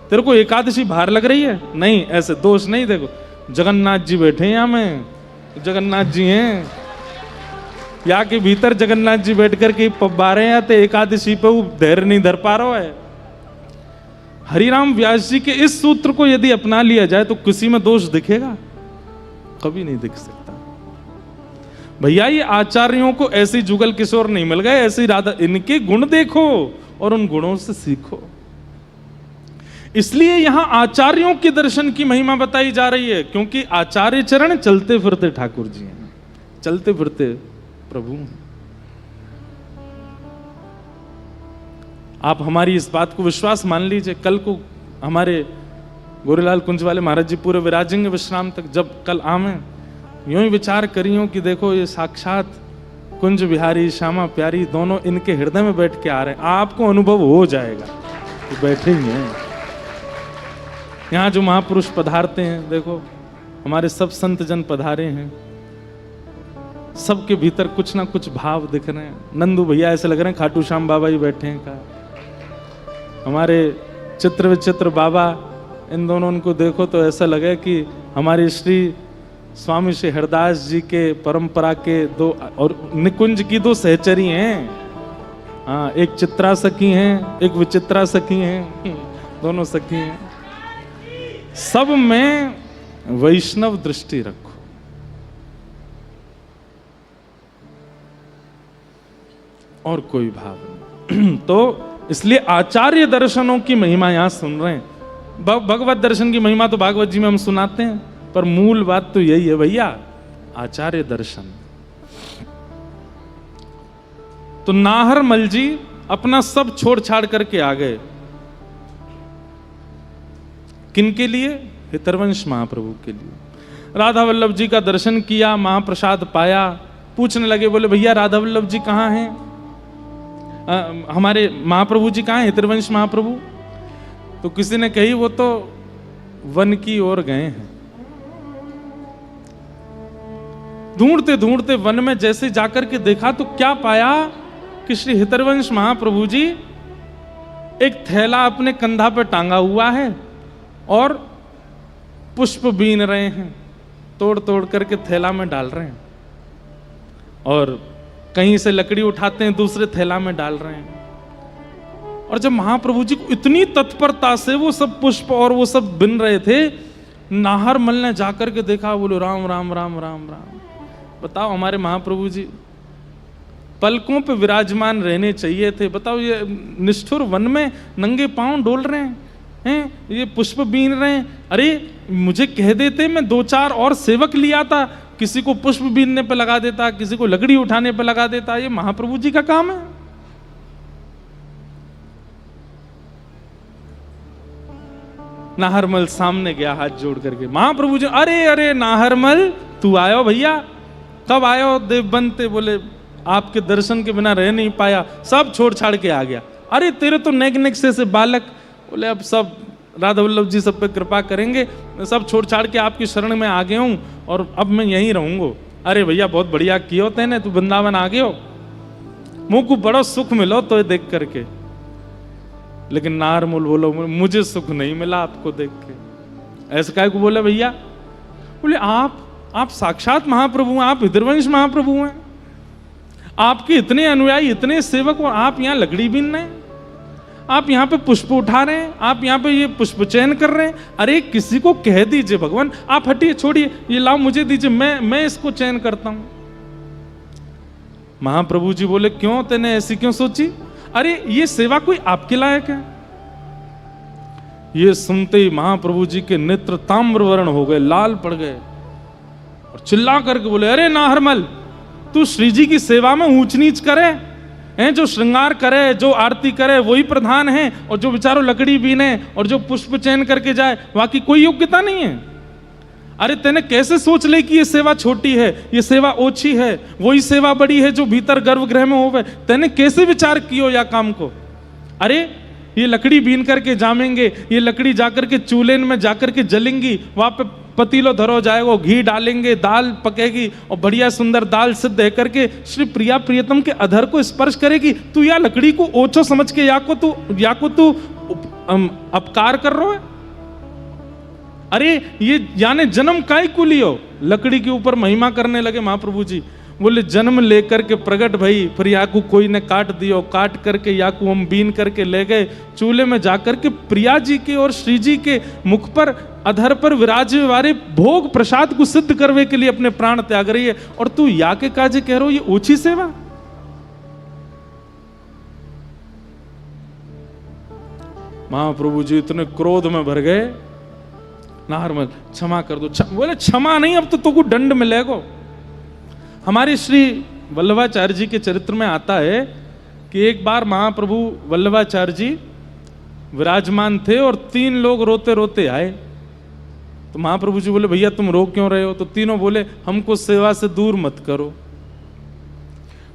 तेरे को एकादशी बाहर लग रही है? नहीं, ऐसे दोष नहीं। देखो जगन्नाथ जी बैठे हैं यहाँ में, जगन्नाथ जी हैं यहाँ के भीतर, जगन्नाथ जी बैठ करके पब्बा रहे हैं, तो एकादशी पे वो धैर्य नहीं धर पा रहा है। हरिराम व्यास जी के इस सूत्र को यदि अपना लिया जाए तो किसी में दोष दिखेगा? कभी नहीं दिख सकता। भैया ये आचार्यों को ऐसी जुगल किशोर नहीं मिल गए, ऐसी राधा, इनके गुण देखो और उन गुणों से सीखो। इसलिए यहां आचार्यों के दर्शन की महिमा बताई जा रही है, क्योंकि आचार्य चरण चलते फिरते ठाकुर जी हैं, चलते फिरते प्रभु। आप हमारी इस बात को विश्वास मान लीजिए। कल को हमारे गोरेलाल कुंज वाले महाराज जी पूरे विराजेंगे विश्राम तक, जब कल आवे यूं ही विचार करियो कि देखो ये साक्षात कुंज बिहारी श्यामा प्यारी दोनों इनके हृदय में बैठ के आ रहे हैं। आपको अनुभव हो जाएगा कि बैठे ही हैं यहाँ जो महापुरुष पधारते हैं। देखो हमारे सब संत जन पधारे हैं, सबके भीतर कुछ ना कुछ भाव दिख रहे हैं। नंदू भैया ऐसे लग रहे हैं खाटू श्याम बाबा ही बैठे हैं का। हमारे चित्र विचित्र बाबा, इन दोनों उनको देखो तो ऐसा लगे कि हमारे श्री स्वामी श्री हरदास जी के परंपरा के दो और निकुंज की दो सहचरी हैं। हाँ, एक चित्रा सखी हैं, एक विचित्रा सखी हैं, दोनों सखी हैं। सब में वैष्णव दृष्टि रखो। और कोई भाव नहीं। तो इसलिए आचार्य दर्शनों की महिमा यहां सुन रहे हैं। भगवत दर्शन की महिमा तो भागवत जी में हम सुनाते हैं, पर मूल बात तो यही है भैया, आचार्य दर्शन। तो नाहरमल जी अपना सब छोड़ छाड़ करके आ गए। किनके लिए? हितरवंश महाप्रभु के लिए। राधा वल्लभ जी का दर्शन किया, महाप्रसाद पाया। पूछने लगे, बोले भैया राधा वल्लभ जी कहाँ हैं? हमारे महाप्रभु जी कहाँ हैं, हितरवंश महाप्रभु? तो किसी ने कही वो तो वन की ओर गए हैं। ढूंढते ढूंढते वन में जैसे जाकर के देखा तो क्या पाया कि श्री हितरवंश महाप्रभु जी एक थैला अपने कंधा पर टांगा हुआ है और पुष्प बीन रहे हैं, तोड़ तोड़ करके थैला में डाल रहे हैं, और कहीं से लकड़ी उठाते हैं दूसरे थैला में डाल रहे हैं। और जब महाप्रभु जी को इतनी तत्परता से वो सब पुष्प और वो सब बिन रहे थे, नाहरमल ने जाकर के देखा, बोलो राम राम राम राम राम। बताओ, हमारे महाप्रभु जी पलकों पे विराजमान रहने चाहिए थे। बताओ, ये निष्ठुर वन में नंगे पांव डोल रहे हैं, ये पुष्प बीन रहे हैं। अरे मुझे कह देते, मैं 2-4 और सेवक लिया था, किसी को पुष्प बीनने पे लगा देता, किसी को लकड़ी उठाने पे लगा देता। ये महाप्रभु जी का काम है। नाहरमल सामने गया हाथ जोड़ करके। महाप्रभु जी, अरे अरे नाहरमल तू आयो भैया, कब आयो देव बनते? बोले आपके दर्शन के बिना रह नहीं पाया, सब छोड़ छाड़ के आ गया। अरे तेरे तो नेक नेक से बालक। बोले अब सब राधा वल्लभ जी सब पे कृपा करेंगे, सब छोड़ छाड़ के आपकी शरण में आ गया हूं और अब मैं यहीं रहूंगा। अरे भैया बहुत बढ़िया कियो तेने, तू वृंदावन आ गयो, मुंह को बड़ा सुख मिलो तो देख करके। लेकिन नाहरमल बोलो मुझे सुख नहीं मिला आपको देख के। ऐसा काय को बोले भैया? बोले आप साक्षात महाप्रभु हैं, आप हितरवंश महाप्रभु हैं, आपके इतने अनुयायी, इतने सेवक, और आप यहाँ लकड़ी बीन रहे हैं, आप यहाँ पे पुष्प उठा रहे हैं, आप यहाँ पे ये पुष्प चयन कर रहे हैं। अरे किसी को कह दीजिए भगवान, आप हटिए, छोड़िए, ये लाओ मुझे दीजिए, मैं इसको चयन करता हूं। महाप्रभु जी बोले क्यों, तेने ऐसी क्यों सोची? अरे ये सेवा कोई आपके लायक है? ये सुनते ही महाप्रभु जी के नेत्र ताम्रवर्ण हो गए, लाल पड़ गए, और चिल्ला करके बोले अरे नाहरमल, तू श्री जी की सेवा में ऊंच नीच करे हैं? जो श्रृंगार करे, जो आरती करे वही प्रधान है, और जो बेचारों लकड़ी बीने और जो पुष्प चयन करके जाए बाकी कोई योग्यता नहीं है। अरे तेने कैसे सोच ले कि ये सेवा छोटी है, ये सेवा ओछी है, वही सेवा बड़ी है जो भीतर गर्भगृह में होवे? तेने कैसे विचार कियो या काम को? अरे ये लकड़ी बीन करके जामेंगे, ये लकड़ी जाकर के चूल्हे में जाकर के जलेंगी, वहां पे पतीलो धरो जाएगा, घी डालेंगे, दाल पकेगी और बढ़िया सुंदर दाल सिद्ध है करके श्री प्रिया प्रियतम के अधर को स्पर्श करेगी। तू या लकड़ी को ओछो समझ के या को तू अपकार कर रहा है? अरे ये यानी जन्म काय को लियो? लकड़ी के ऊपर महिमा करने लगे महाप्रभु जी। बोले जन्म लेकर के प्रगट भई, फिर याकू कोई ने काट दियो, काट करके याकू हम बीन करके ले गए, चूल्हे में जाकर के प्रिया जी के और श्री जी के मुख पर अधर पर विराजे वाले भोग प्रसाद को सिद्ध करने के लिए अपने प्राण त्याग रही है, और तू या के काजे कह रहे हो ये ओछी सेवा? महाप्रभु जी इतने क्रोध में भर गए, नाहरमल क्षमा कर दो। बोले क्षमा नहीं, अब तो तुमको दंड मिलेगा। हमारे श्री वल्लभाचार्य जी के चरित्र में आता है कि एक बार महाप्रभु वल्लभाचार्य जी विराजमान थे और 3 लोग रोते रोते आए। तो महाप्रभु जी बोले भैया तुम रो क्यों रहे हो? तो तीनों बोले हमको सेवा से दूर मत करो।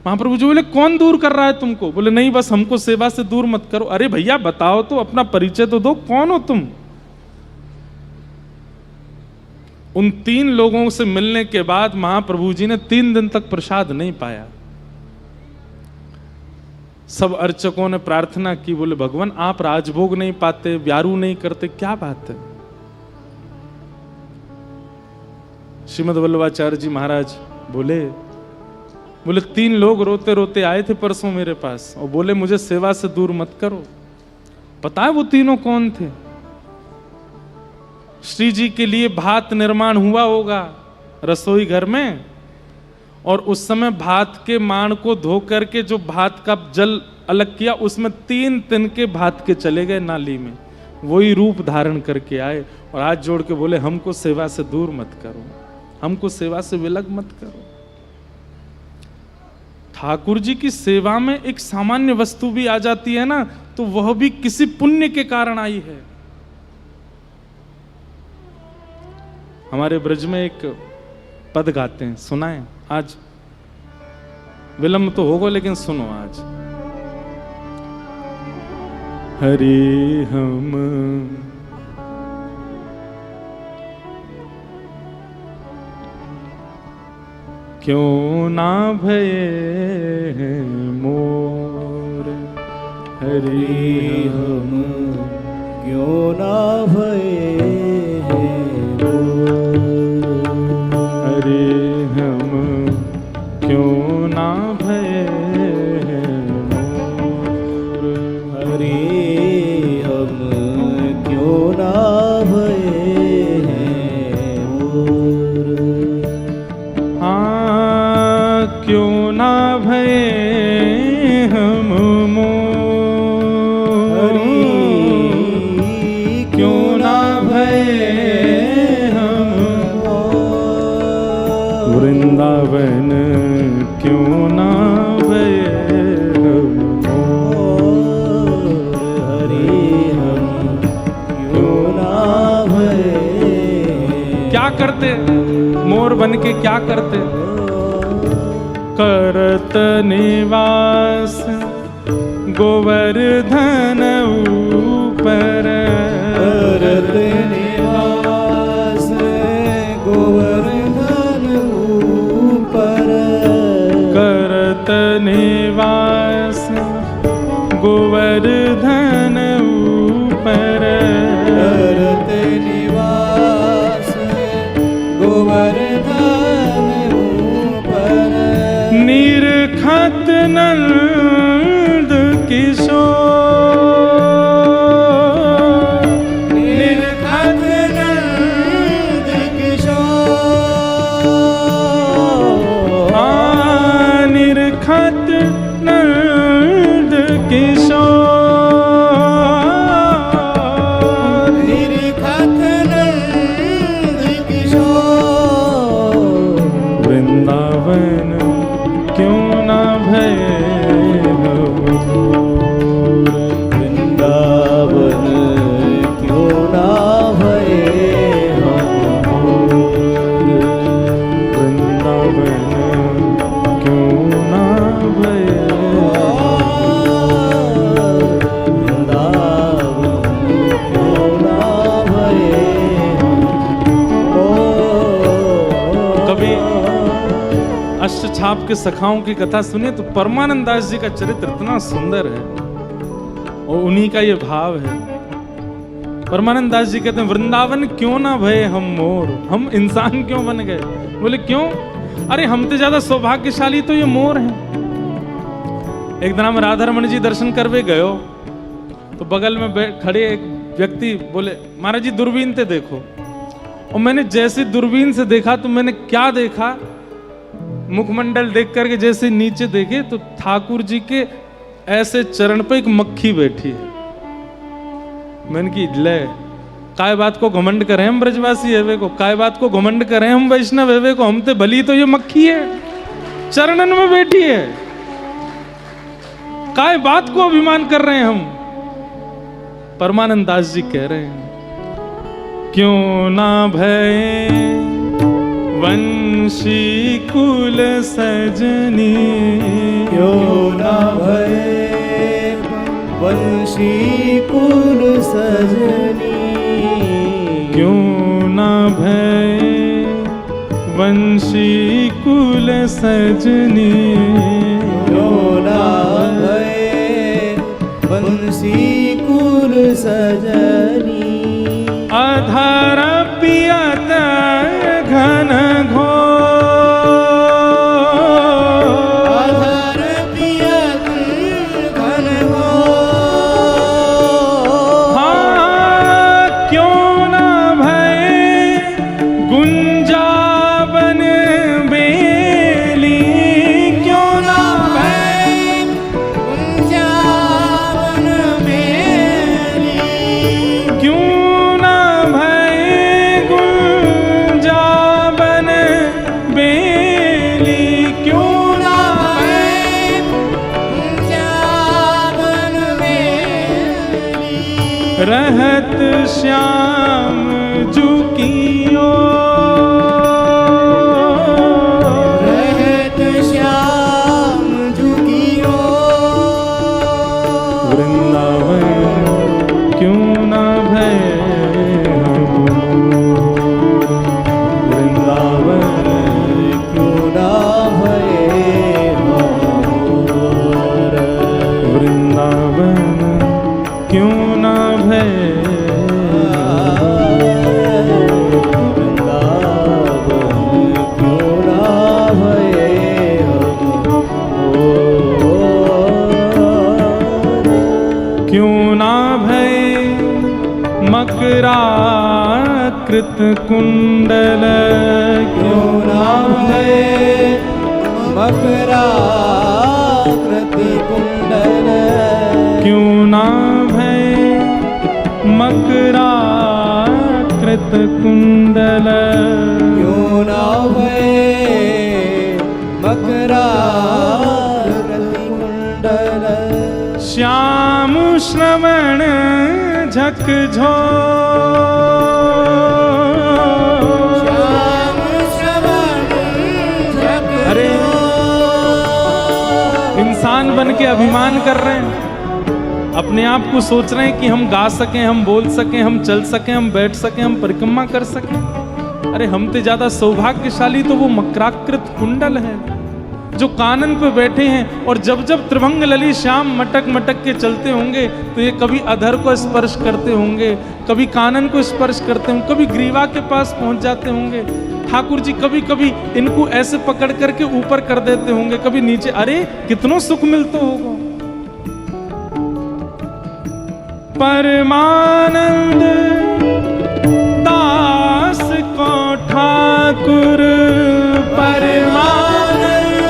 महाप्रभु जी बोले कौन दूर कर रहा है तुमको? बोले नहीं, बस हमको सेवा से दूर मत करो। अरे भैया बताओ तो, अपना परिचय तो दो, कौन हो तुम? उन 3 लोगों से मिलने के बाद महाप्रभु जी ने 3 दिन तक प्रसाद नहीं पाया। सब अर्चकों ने प्रार्थना की, बोले भगवान आप राजभोग नहीं पाते, ब्यारू नहीं करते, क्या बात है? श्रीमद् वल्लभाचार्य जी महाराज बोले बोले 3 लोग रोते रोते आए थे परसों मेरे पास और बोले मुझे सेवा से दूर मत करो। पता है वो तीनों कौन थे? श्री जी के लिए भात निर्माण हुआ होगा रसोई घर में, और उस समय भात के माण को धो करके जो भात का जल अलग किया उसमें 3 तिनके भात के चले गए नाली में। वही रूप धारण करके आए और हाथ जोड़ के बोले हमको सेवा से दूर मत करो, हमको सेवा से विलग मत करो। ठाकुर जी की सेवा में एक सामान्य वस्तु भी आ जाती है ना, तो वह भी किसी पुण्य के कारण आई है। हमारे ब्रज में एक पद गाते हैं, सुनाएं आज? विलंब तो होगा लेकिन सुनो आज। हरे हम क्यों ना भये मोर, हरि हम क्यों ना भये मोर, हरे हम क्यों ना भये मोर, हरि हम क्यों ना भये मोर, क्यों ना भये हम मोर, क्यों ना भये हम मोर, वृंदावन क्यों ना भये हम मोर, हरि हम क्यों ना भये। क्या करते मोर बन के, क्या करते? करत निवास गोवर्धन ऊपर, करत निवास गोवर्धन ऊपर, करत निवास गोवर्धन ऊपर, करत निवास गोवर्धन ऊपर, निरखत नंद किशोर, निरखत नंद किशोर, निरखत नंद किशोर, निरखत नंद किशोर, वृंदावन क्यों ना भये हम मोर, वृंदावन क्यों ना भये हम मोर, वृंदावन क्यों ना भये, वृंदावन क्यों ना भये मोर। कभी अष्टछाप के सखाओं की कथा सुनिए तो परमानंद दास जी का चरित्र इतना सुंदर है और उन्हीं का ये भाव है। परमानंद दास जी कहते हैं वृंदावन क्यों ना भये हम मोर, हम इंसान क्यों बन गए? बोले क्यों? अरे हमसे ज्यादा सौभाग्यशाली तो ये मोर हैं। एक दिन हम राधा रमन जी दर्शन करवे गयो तो बगल में खड़े एक व्यक्ति बोले महाराज जी दूरबीन से देखो, और मैंने जैसे दूरबीन से देखा तो मैंने क्या देखा, मुखमंडल देख करके जैसे नीचे देखे तो ठाकुर जी के ऐसे चरण पे एक मक्खी बैठी है। मैंने की ले काय बात को घमंड करें हम ब्रजवासी हेवे को, काय बात को घमंड करें हम वैष्णव हेवे को, हम ते भली तो ये मक्खी है चरणन में बैठी है, काय बात को अभिमान कर रहे हैं हम। परमानंद दास जी कह रहे हैं क्यों ना भये वंशी कुल सजनी, क्यों ना भये वंशी कुल सजनी, क्यों ना भये वंशी कुल सजनी, क्यों ना भये वंशी कुल सजनी, अधर पियत घन घोर, रहत श्याम जू कियो रहत श्याम झुकियो वृंदावन क्यों ना भय हम वृंदावन क्यों ना भये मोर वृंदावन क्यों ना भय क्यों ना भय मकराकृत कुंडल क्यों ना भये मकराकृति कुंडल क्यों ना भय मकराकृत कुंडल क्यों ना भये मकराकृति कुंडल श्याम श्रवण झकझो श्याम श्रवण झकझो अरे इंसान बन के अभिमान कर रहे हैं, अपने आप को सोच रहे हैं कि हम गा सकें, हम बोल सकें, हम चल सकें, हम बैठ सकें, हम परिक्रमा कर सकें। अरे हमसे ज्यादा सौभाग्यशाली तो वो मकराकृत कुंडल है जो कानन पे बैठे हैं, और जब जब त्रिभंग लली श्याम मटक मटक के चलते होंगे तो ये कभी अधर को स्पर्श करते होंगे, कभी कानन को स्पर्श करते होंगे, कभी ग्रीवा के पास पहुंच जाते होंगे। ठाकुर जी कभी कभी इनको ऐसे पकड़ करके ऊपर कर देते होंगे, कभी नीचे। अरे कितना सुख मिलता होगा। परमानंद दास को ठाकुर परमानंद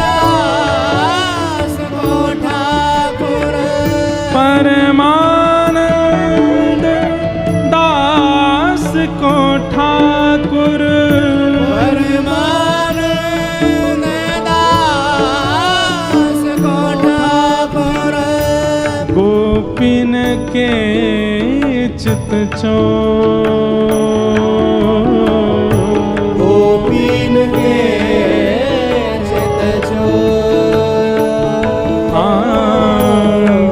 दास को ठाकुर परमानंद दास को ठाकुर परमानंद दास को ठाकुर गोपिन के चित चोर गोपीन के चित चोर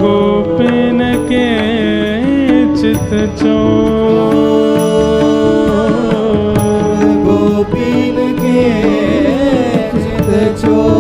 गोपिन के चित चोर गोपीन के चित चोर